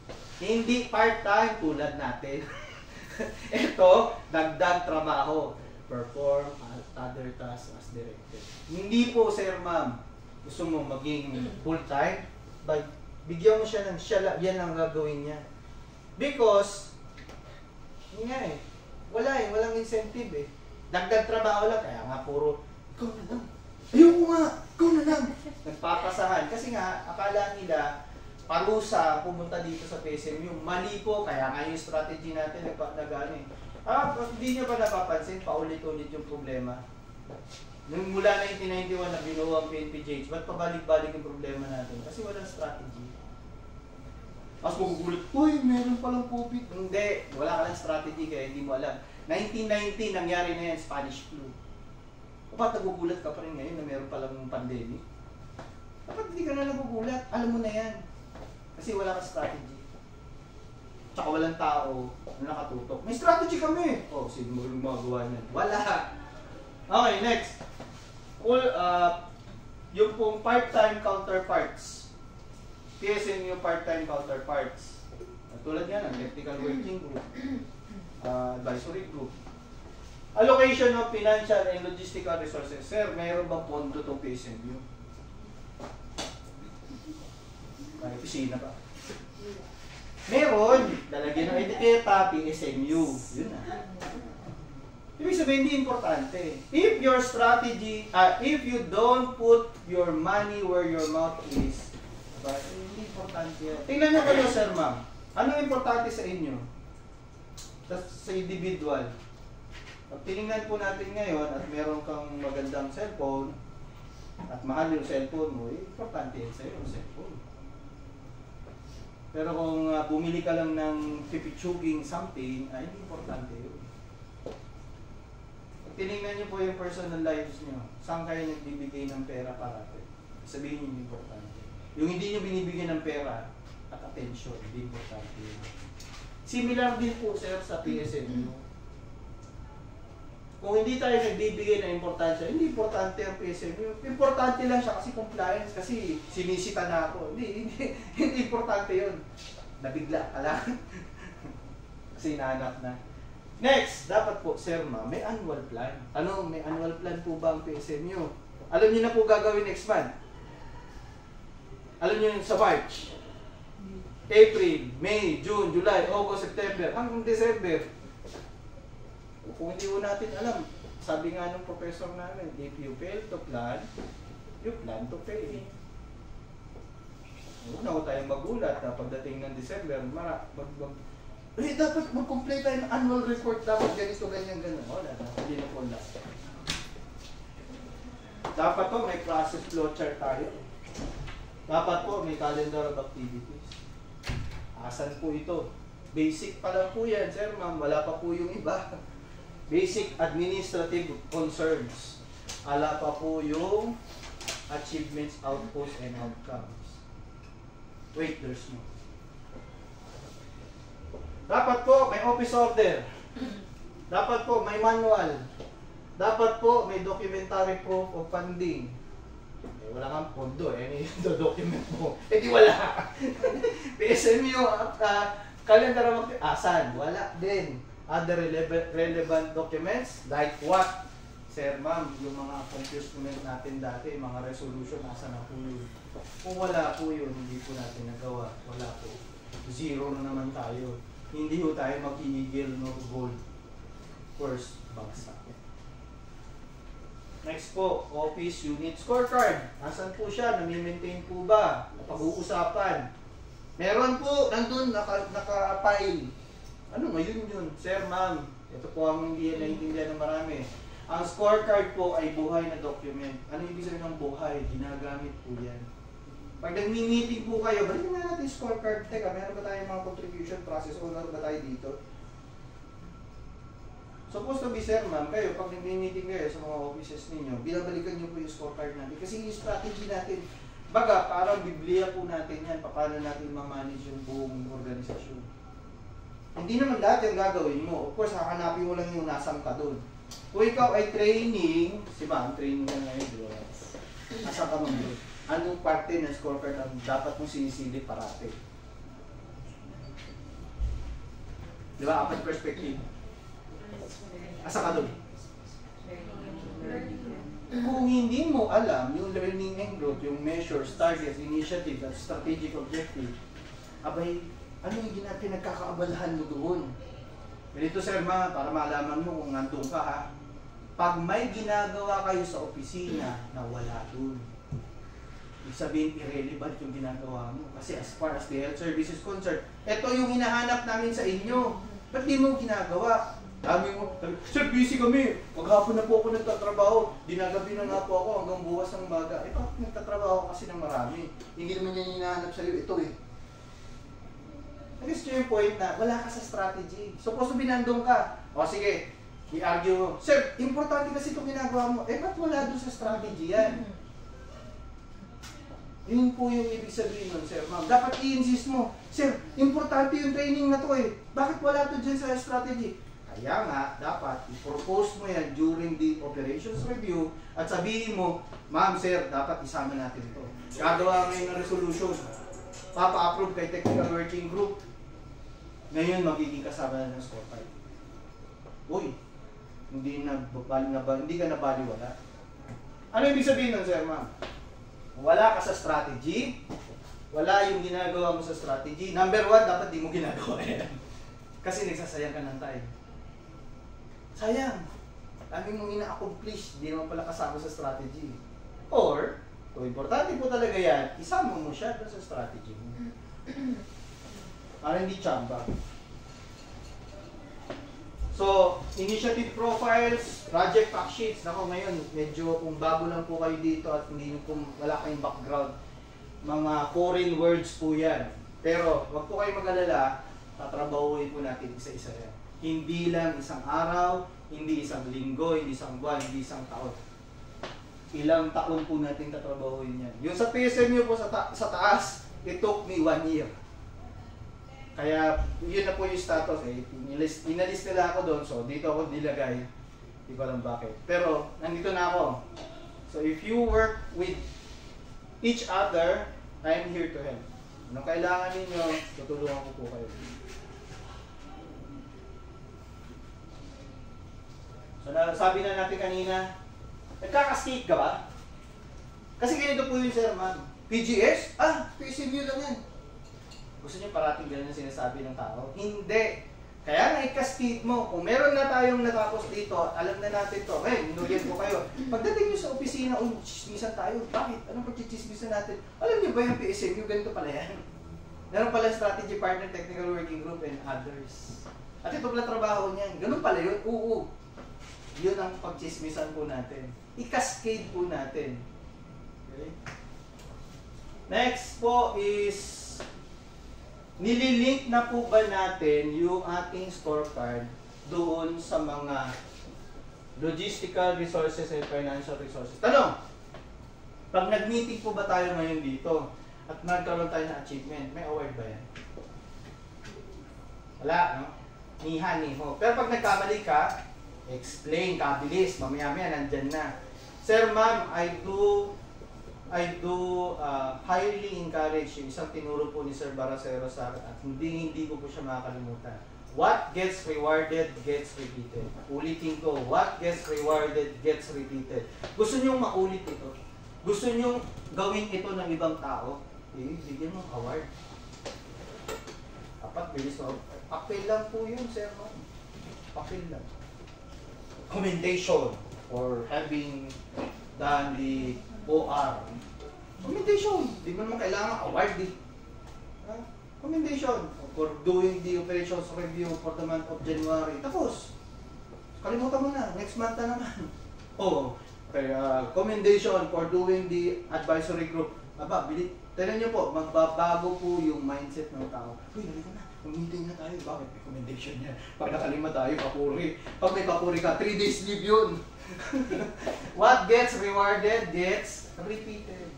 Hindi part-time tulad natin. Ito, dagdag trabaho. Perform other tasks as directed. Hindi po, sir, ma'am. Gusto mo maging full-time? Bigyan mo siya ng yan ang gagawin niya. Because, yun nga eh, walang incentive eh. Dagdag trabaho lang, kaya nga puro, ikaw na lang. Ayoko nga, ikaw na lang. Nagpapasahan. Kasi nga, akala nila, parusa pumunta dito sa PSMU. Mali po, kaya nga yung strategy natin nagano eh. Hindi nyo ba napapansin, paulit-ulit yung problema? Nung mula 1991 na binuo ang PNP-GH, ba't pabalik-balik yung problema natin? Kasi walang strategy. Tapos magugulat, uy, meron palang COVID. Hindi, wala ka lang strategy kaya hindi mo alam. 1919, nangyari na yan, Spanish flu. O ba't nagugulat ka pa rin ngayon na meron palang pandemic? Dapat hindi ka na nagugulat, alam mo na yan. Kasi wala ka strategy. Tsaka walang tao na nakatutok. May strategy kami! Oh, sino mo yung magawa niyan? Wala! Okay, next. Yung pong part-time counterparts. PSMU part-time counterparts. Tulad yan, ang technical working group, advisory group. Allocation of financial and logistical resources. Sir, mayroon bang pondo itong PSMU? May opisina pa. Meron. Lalagyan ng etiketa, PSMU. Yun na. Ibig sabihin, hindi importante. If your strategy, if you don't put your money where your mouth is, but hindi importante yan. Tingnan nyo kayo, sir, ma'am. Ano importante sa inyo? Sa individual. Pag tinignan po natin ngayon at meron kang magandang cellphone at mahal yung cellphone mo, importante yan sa'yo yung cellphone. Pero kung bumili ka lang ng pipichuging something, ay hindi importante yun. Pag tinignan nyo po yung personal lives nyo, saan kayo nagbibigay ng pera parati? Sabihin nyo yung importante. Yung hindi nyo binibigyan ng pera at attention, hindi importante yun. Similar din po, sir, sa PSMU. Kung hindi tayo nagbibigay ng importansya, hindi importante ang PSMU. Importante lang siya kasi compliance, kasi sinisita na ako. Hindi importante yun. Nabigla ka lang. Kasi hinahanap na. Next, dapat po, sir, may annual plan. Ano, may annual plan po ba ang PSMU? Alam niyo na po gagawin next month. Alam niyo yun sa March. April, May, June, July, August, September, hanggang December. Kung hindi mo natin alam, sabi nga ng professor namin, if you fail to plan, you plan to fail. Una ko tayong magulat na pagdating ng December, dapat mag-complete tayo ng annual report, dapat ganito, ganyan, ganyan. Wala na, hindi na po lang. Dapat po may process flowchart tayo. Dapat po may calendar of activities. Asan po ito? Basic pa lang po yan, sir, ma'am. Wala pa po yung iba. Basic administrative concerns. Ala pa po yung achievements, outputs, and outcomes. Wait, there's more. Dapat po may office order. Dapat po may manual. Dapat po may documentary proof of funding. Wala kang pondo, yung document mo. Di wala. PSMU, calendar of asan? Wala din. Other relevant documents, like what? Sir, ma'am, yung mga accomplishment natin dati, mga resolution, nasa na po yun. Kung wala po yun, hindi po natin nagawa. Wala po. Zero na naman tayo. Hindi po tayo mag-iigil no gold. First, bagsak. Next po, office unit scorecard. Asan po siya? Nami-maintain po ba? Pag-uusapan. Meron po, nandun, naka-file. Ano ngayon yun? Sir, ma'am, ito po ang hindi naiintindihan ng marami. Ang scorecard po ay buhay na document. Ano ibig sabihin ng buhay? Ginagamit po yan. Pag nag-meeting po kayo, balikan na natin scorecard. Teka, meron ba tayong mga contribution process owner ba tayo dito? Supposed to be, sir, ma'am, kayo, pag nag-meeting kayo sa mga offices ninyo, binabalikan nyo po yung scorecard natin. Kasi yung strategy natin, baga, parang biblia po natin yan, paano natin ma-manage yung buong organisasyon. Hindi naman lahat yung gagawin mo. Of course, hahanapin mo lang yung nasang ka doon. Kung ikaw ay training, si ma'am, training na ngayon, di ba? Nasaan ka doon? Anong parte ng scorecard ang dapat mong sinisilip parate? Di ba? Apat perspective. Asa ka doon? Kung hindi mo alam yung learning and growth, yung measures, targets, initiatives, at strategic objective, abay, ano yung pinagkakaabalahan mo doon? Ganito, sir, para malaman mo kung nandun ka, ha? Pag may ginagawa kayo sa opisina na wala doon, ibig sabihin, irrelevant yung ginagawa mo. Kasi as far as the health service is concerned, ito yung hinahanap namin sa inyo. Ba't di mo ginagawa? Sabi mo, sir, busy kami. Maghapon na po ako nagtatrabaho. Dinagabi na nga po ako hanggang buwas ng umaga. Eh, bakit nagtatrabaho kasi ng marami? Hindi naman yan hinahanap sa'yo. Ito eh. Nag-guess nyo yung point na wala ka sa strategy. Suppose binandong ka. O sige, i-argue mo. Sir, importante kasi itong ginagawa mo. Eh, ba't wala doon sa strategy yan? Yun po yung ibig sabihin nun, sir, ma'am. Dapat i-insist mo. Sir, importante yung training na to eh. Bakit wala to dyan sa strategy? Kaya nga, dapat i-propose mo yan during the operations review at sabihin mo, ma'am, sir, dapat isama natin ito. Gagawa ngayon ng resolution. Papa-approve kay Technical Working Group. Ngayon, magiging kasama na ng scorecard. Uy, hindi ka nabaliwala. Ano ibig sabihin nun, sir, ma'am? Wala ka sa strategy, wala yung ginagawa mo sa strategy. Number 1, dapat di mo ginagawa yan. Kasi nagsasayang ka ng time. Sayang. Dami mong ina-accomplish, di naman pala kasama sa strategy. Or, kung importante po talaga yan, isama mo siya sa strategy mo. Para hindi tsamba. So, initiative profiles, project fact sheets. Nako ngayon, medyo kung bago lang po kayo dito at hindi kung wala kayong background, mga foreign words po yan. Pero, wag po kayo mag-alala, tatrabahuin po natin isa-isa yan. Hindi lang isang araw, hindi isang linggo, hindi isang buwan, hindi isang taon. Ilang taon po natin tatrabahuin yan. Yung sa PSMU po sa taas, it took me 1 year. Kaya, yun na po yung status eh. Inalis nila ako doon, so dito ako nilagay. Di ko alam bakit. Pero, nandito na ako. So, if you work with each other, I'm here to help. Anong kailangan ninyo, tutulungan ko po kayo. So, sabi na natin kanina, nagkakastate ka ba? Kasi ganito po yun, sir, ma'am. PGS? PSMU lang yan. Gusto niyo parating ganun yung sinasabi ng tao? Hindi. Kaya nga i-cascade mo. Kung meron na tayong natapos dito, alam na natin to. Minuyan po kayo. Pagdating nyo sa opisina, chismisan tayo. Bakit? Anong pagchichismisan natin? Alam niyo ba yung PSMU? Ganito pala yan. Meron pala strategy partner, technical working group, and others. At ito pala trabaho niyan. Ganun pala yun. Oo. Yun ang pagchismisan po natin. I-cascade po natin. Okay? Next po is nililink na po ba natin yung ating scorecard doon sa mga logistical resources and financial resources? Tanong! Pag nag-meeting po ba tayo ngayon dito at nagkaroon tayo ng achievement, may award ba yan? Wala, no? Niha-niho. Pero pag nagkamali ka, explain, kabilis, mamaya-maya nandyan na. Sir, ma'am, I do highly encourage yung isang tinuro po ni Sir Baracero sa akin at hindi ko po siya makakalimutan. What gets rewarded gets repeated. Ulitin ko, what gets rewarded gets repeated. Gusto nyo maulit ito? Gusto nyo gawin ito ng ibang tao? Bigyan mo award. Dapat bilis na. Papel lang po yun, sir. Papel lang. Commendation for having done the OR. Commendation. Di mo naman kailangan award eh. Commendation for doing the operations review for the month of January. Tapos, kalimutan mo na. Next month na naman. Commendation for doing the advisory group. Bilit. Tignan nyo po, magbabago po yung mindset ng tao. Uy, nalito na. Meeting na tayo. Bakit? Recommendation niya. Pag nakalima tayo, papuri. Pag may papuri ka, 3 days leave yun. What gets rewarded gets repeated.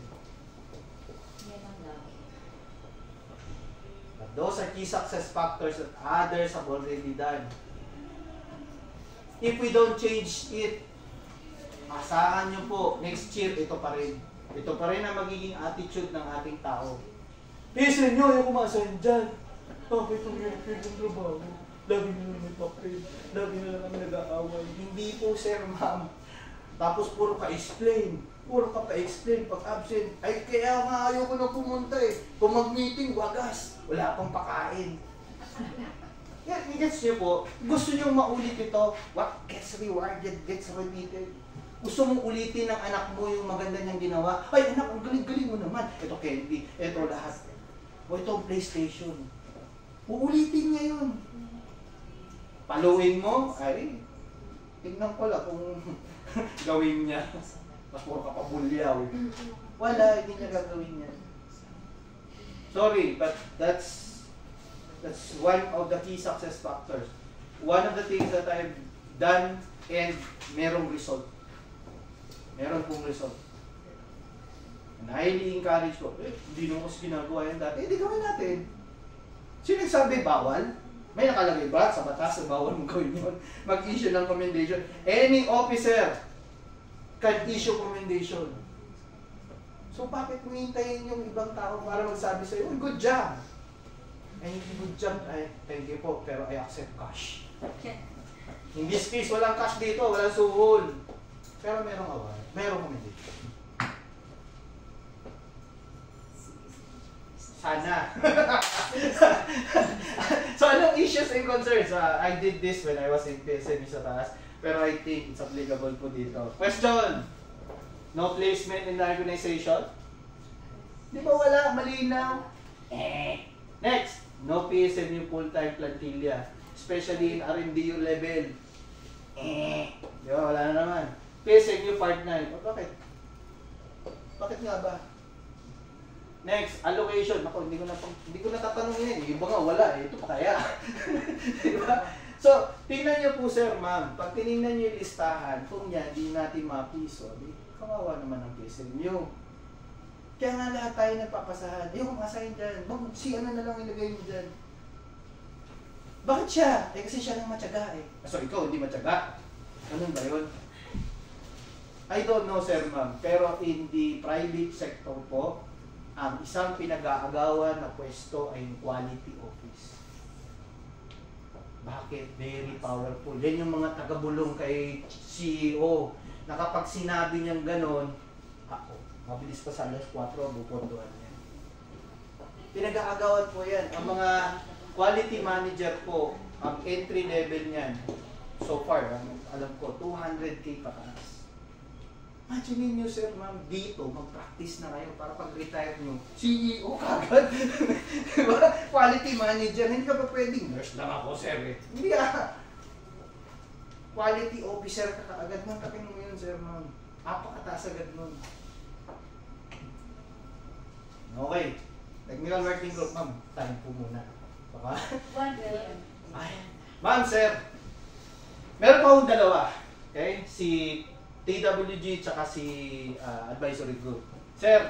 But those are key success factors that others have already done. If we don't change it, asahan nyo po, next year, ito pa rin. Ito pa rin ang magiging attitude ng ating tao. Isin nyo, yung kumasahin dyan. Bakit ang hirap ng trabaho? Lagi nyo naman papel. Lagi na lang kami nag-aaway. Hindi po, sir, ma'am. Tapos puro ka-explain. Puro ka pa-explain pag absent. Ay, kaya nga ayaw ko na pumunta eh. Kung mag-meeting, wagas. Wala pang pakain. Yan, gets nyo po. Gusto nyo maulit ito. What gets rewarded gets repeated. Gusto mong ulitin ng anak mo yung maganda niyang ginawa. Ay, anak, ang galing-galing mo naman. Ito candy. Ito lahat. O ito ang PlayStation. Uulitin niya yun. paluin mo, ay, tignan ko lang kung gawin niya. Mas puro ka pabulyaw. Wala, hindi niya gagawin yan. Sorry, but that's one of the key success factors. One of the things that I've done and merong result. Meron pong result. And highly encourage ko, hindi naman kasi ginagawa yan dati. Di gawin natin. Sino nagsabi bawal? May nakalagay ba sa batas na bawal mong gawin yun? Mag-issue ng commendation. Any officer can issue commendation. So bakit mo hintayin yung ibang tao para magsabi sa'yo, good job! Ay, hindi good job. Ay, thank you po, pero I accept cash. In this case, walang cash dito, walang suhol. Pero merong award, merong commendation. Sana. So, anong issues and concerns? I did this when I was in PSME sa taas, pero I think it's applicable po dito. Question! No placement in the organization? Di ba wala? Malinaw? Next! No PSME full-time plantilla, especially in R&DU level. Di ba? Wala na naman. PSME part-time. Bakit? Bakit nga ba? Next, allocation. Ako, hindi ko na tatanungin yan. Yung iba nga wala eh. Ito pa kaya. Diba? So, tingnan nyo po sir, ma'am. Pag tinignan nyo yung listahan, kung yan, di natin mapiso, di kawawa naman ang PSMU. Kaya nga lahat tayo nagpapasahan. Ayoko masahin dyan. Si ano na lang ilagay mo dyan. Bakit siya? Eh kasi siya lang matyaga eh. So, ikaw hindi matyaga. Ganun ba yun? I don't know sir, ma'am. Pero in the private sector po, ang isang pinag-aagawan na pwesto ay yung quality office. Bakit? Very powerful. Yan yung mga tagabulong kay CEO na kapag sinabi niyang ganon, ako, mabilis pa sa alas 4, bupondohan niya. Pinag-aagawan po yan. Ang mga quality manager po, ang entry level niyan, so far, alam ko, 200K pataas. Imagine niyo sir, ma'am, dito, mag-practice na kayo para pag-retire nyo. CEO kagad. Diba? Quality manager. Hindi ka pa pwedeng, nurse lang ako, sir. Eh. Hindi ah. Quality officer ka kaagad. Nang mo yun, sir, ma'am. Apakataas agad nun. Okay. Technical working group, ma'am. Time po muna. Baka? 1 million. Ma'am, sir. Meron pa akong dalawa. Okay? Si TWG tsaka si advisory group. Sir,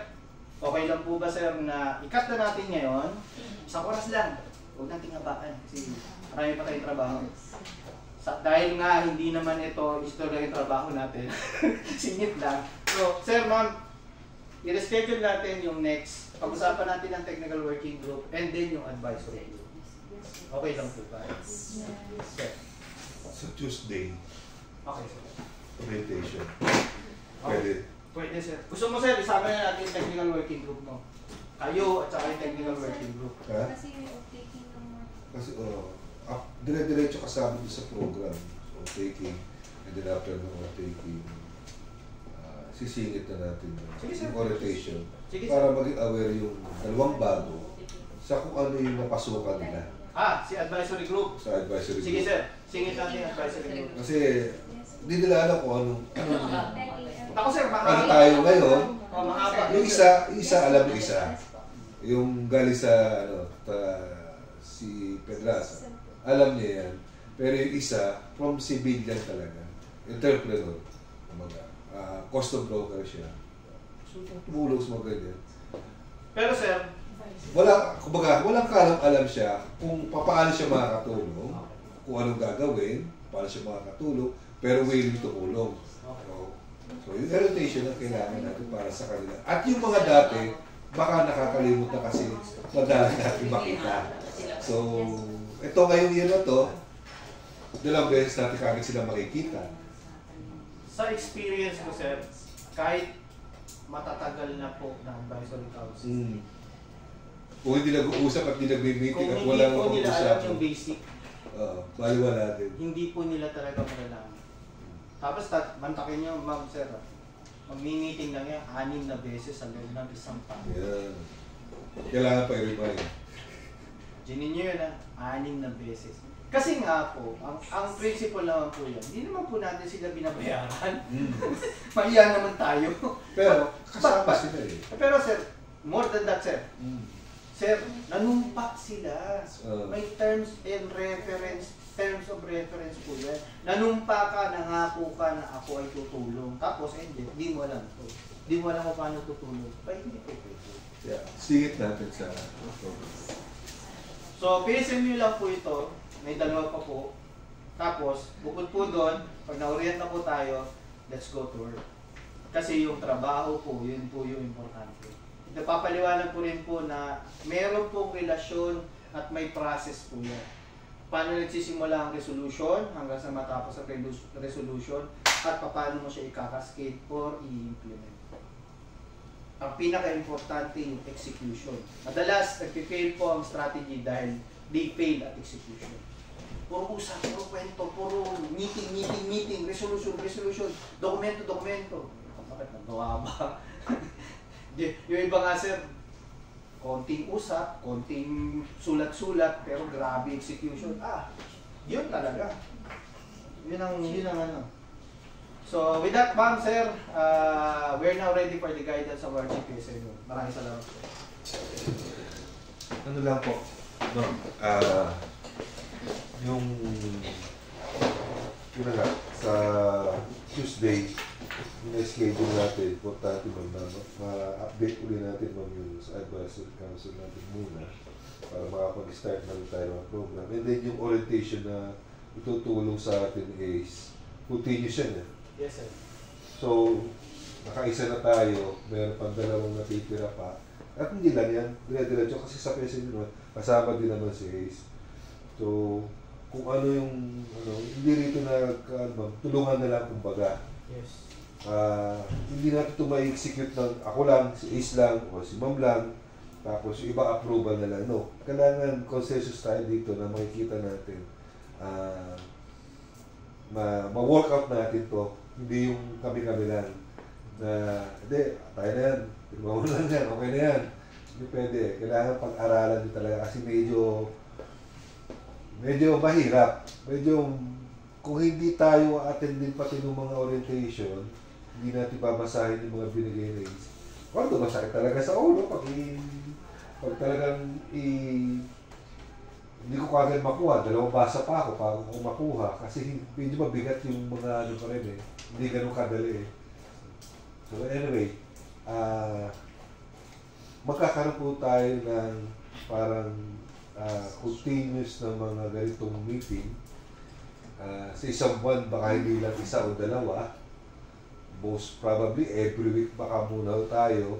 okay lang po ba sir na i-cut na natin ngayon? Isang oras lang. Huwag nating habaan kasi marami pa tayong trabaho. Dahil nga hindi naman ito istorya yung trabaho natin. Singit lang. So, sir, ma'am, i-reschedule natin yung next. Pag-usapan natin ang technical working group and then yung advisory group. Okay lang po ba? Sir. Sa Tuesday, Okay, sir. orientation. Okay. Pwede sir. Gusto mo sir, isama na natin yung technical working group mo. Kayo at saka yung technical working group. Ha? Kasi may off-taking ng mga... Kasi, dire-diretso kasama doon sa program. So, taking, and then after ng taking, sisingit na natin Sige, sir. yung orientation Sige, sir. para maging aware yung dalawang bago sa kung ano yung napasukan nila Si advisory group. sa advisory Sige group. sir, singit natin yung advisory group. Kasi, hindi nila alam kung anong Ako sir, ano mahaba. tayo ngayon. Mahaba. Yung isa alam yung isa. Yung galing sa, si Pedraza. Alam niya yan. Pero yung isa, from civilian talaga. Entrepreneur. Custom broker siya. So, tumulong sa mga ganyan. Pero sir, Walang kalam-alam siya kung paano siya makakatulong, kung anong gagawin, paano siya makakatulong, pero willing tumulong. So yung orientation ang kailangan natin para sa kanila. At yung mga dati, baka nakakalimut na kasi madalang natin makita. So, ito ngayong year na to, dalawang beses natin kagad sila makikita. sa experience ko sir, kahit matatagal na po ng advisory council, Kung hindi nag-uusap at hindi nag-meeting kung at hindi walang po nila alam pag-uusap, yung basic, baliwala din. hindi po nila talaga malalaman. Tapos mantakin nyo, ma'am sir, mag-meeting lang yan, 6 na beses sa loob ng isang taon. Yan. Kailangan pa i-remind. Ginin nyo yun 6 na beses. Kasi nga po, ang principle naman po yan, hindi naman po natin sila binabayaran. Mahiya naman tayo. Pero, kasama sila eh. Pero sir, more than that sir, sir, nanumpa sila. May terms of reference po yan. Nanumpa ka, nangako ka na ako ay tutulong. Tapos, hindi mo alam to. Hindi mo alam kung paano tutulong. Ay, hindi po pwede. Yeah. Singit natin sa So, PSMU lang po ito. May 2 pa po. Tapos, bukod po doon, pag na-orient na po tayo, let's go to work. Kasi yung trabaho po, yun po yung importante. Napapaliwanag po rin po na meron pong relasyon at may process po yan. Paano nagsisimula ang resolution hanggang sa matapos ang resolution at paano mo siya ikakaskade or i-implement. Ang pinaka-importante yung execution. Madalas, nag-fail po ang strategy dahil they fail at execution. Puro usap, puro kwento, puro meeting, resolution, dokumento. Bakit nagawa ba? Yung iba nga sir, konting usap, konting sulat-sulat, pero grabe execution. Yun talaga. Yun ang ano. So, with that, ma'am, sir, we're now ready for the guidance of our GPS. Maraming salamat po. ano lang po, no, yung yun nga, sa Tuesday, yung schedule natin, importante ma-update ulit natin yung sa advisory council natin muna para makapag-start na rin tayo ng program. And then yung orientation na itutulong sa atin is continuous yan. Yes, sir. So, nakaisa na tayo, meron pang 2 natitira pa. At hindi lang yan, dire-diretso kasi sa PSM naman, kasama din naman si Ace. So, kung ano yung, hindi rito na, tulungan na lang kumbaga. Yes. Hindi natin ito ma-execute ng ako lang, si Ace lang, o si Ma'am lang, tapos yung iba approval na lang. No, kailangan consensus tayo dito na makikita natin, ma-workout natin to, hindi yung kami-kami lang. Hindi, tayo na yan, tignan mo lang yan, okay na yan. Hindi pwede, kailangan pag-aralan din talaga kasi medyo mahirap. Kung hindi tayo attendin pati ng mga orientation, hindi natin babasahin yung mga binigay na is. Kung masakit talaga sa ulo, pag talagang hindi ko kagad makuha, 2 basa pa ako bago ko makuha kasi medyo mabigat yung mga pa rin eh. Hindi ganun kadali eh. So anyway, magkakaroon po tayo ng parang continuous na mga ganitong meeting. Sa isang buwan baka hindi lang 1 o 2, most probably every week baka muna tayo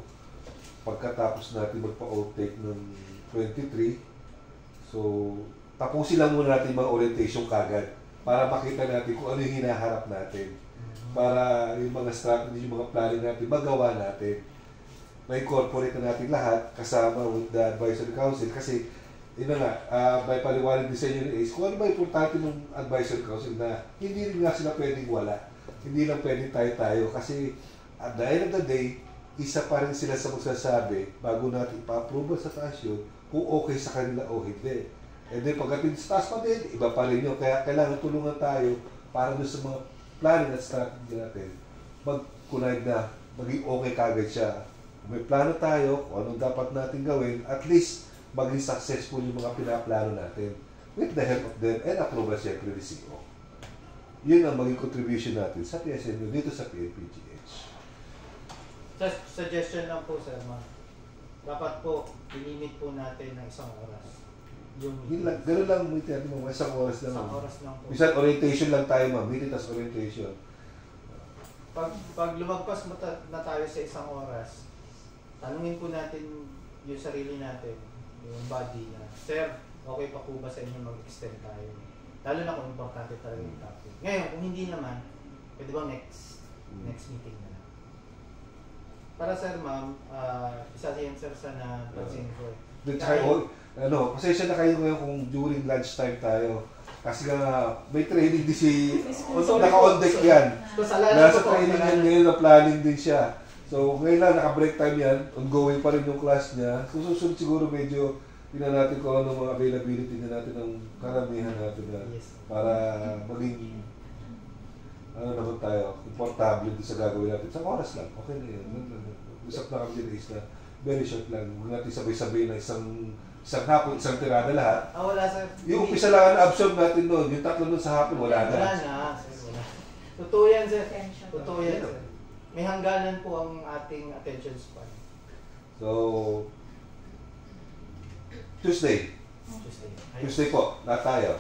pagkatapos natin magpa-outtake ng 23. So, tapusin lang muna natin mga orientation kagad para makita natin kung ano yung hinaharap natin. Para yung mga strategy, yung mga planning natin, magawa natin. Ma-incorporate na natin lahat kasama with the advisory council kasi yun na nga, may paliwanag din sa inyo ni Ace, kung ano ba importante ng advisory council na hindi rin nga sila pwedeng wala. Hindi lang pwedeng tayo-tayo kasi at the end of the day, isa pa rin sila sa magsasabi bago natin ipa-approve sa taas yun kung okay sa kanila o hindi. And then pagdating sa taas pa din, iba pa rin yun. Kaya kailangan tulungan tayo para doon sa mga planning at strategy natin mag-connect na, maging okay kagad siya. Kung may plano tayo, kung anong dapat natin gawin, at least maging successful yung mga pinaplano natin with the help of them and approval siyempre ni CEO. Yun ang maging contribution natin sa PSMU dito sa PNPGH. Suggestion lang po sir, dapat po ilimit po natin ng 1 oras. Yun lang, gano'n lang meeting natin mga 1 oras lang. 1 oras lang po. Minsan orientation lang tayo meeting tas orientation. Pag lumagpas na tayo sa 1 oras, tanungin po natin yung sarili natin, yung body na, sir, okay pa po ba sa inyo mag-extend tayo? Lalo na kung importante talaga yung topic. Ngayon, kung hindi naman, pwede ba next meeting na lang? Para sir, ma'am, isa yan sir na pansin ko. Pasensya na kayo ngayon kung during lunchtime tayo. Kasi nga, may training din si, naka-on deck yan. Nasa training yan ngayon na planning din siya. So, ngayon lang, naka-break time yan, ongoing pa rin yung class niya. So, susunod siguro medyo tingnan natin kung ano mga availability na natin ng karamihan natin na Yes. para maging ano naman tayo, komportable din sa gagawin natin. Sa oras lang, okay na yun. Usap na kami din na very short lang. Huwag natin sabay-sabay na isang hapon, isang tirada lahat. Wala sir. Yung umpisa lang ang absorb natin noon, yung tatlo nun sa hapon, wala na. Wala na, sir. Wala. Totoo yan, sir. Attention. Totoo yan, sir. May hangganan po ang ating attention span. So, Tuesday. Tuesday. Tuesday po, lahat tayo.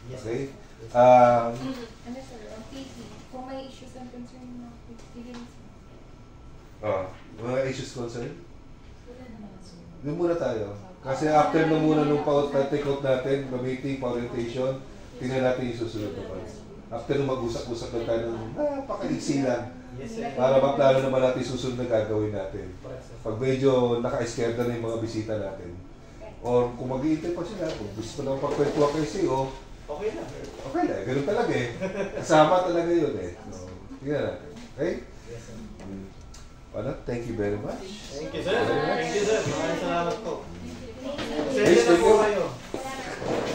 Yes. Okay? Yes. Ano sir, ang PT, kung may issues and concern na feelings, Mga issues concern? wala naman sir. Doon muna tayo. Kasi after na muna nung take out natin, pa-meeting, pa-orientation, tingnan natin yung susunod na months. After nung mag-usap-usap lang tayo ng napaka-iksi lang. Yes, sir. Para maplano naman natin yung susunod na gagawin natin. Correct, sir. Pag medyo naka-schedule na yung mga bisita natin. Or kung mag-iintay pa sila, kung gusto pa lang pagkwentuhan kay CEO, Okay na. okay na, ganun talaga eh. Kasama talaga yun eh. So, tingnan natin. Okay? Yes, sir. Ano, thank you very much. Thank you, sir. Thank you, sir. Maraming salamat po. Yes, Pasensya na thank po you. kayo.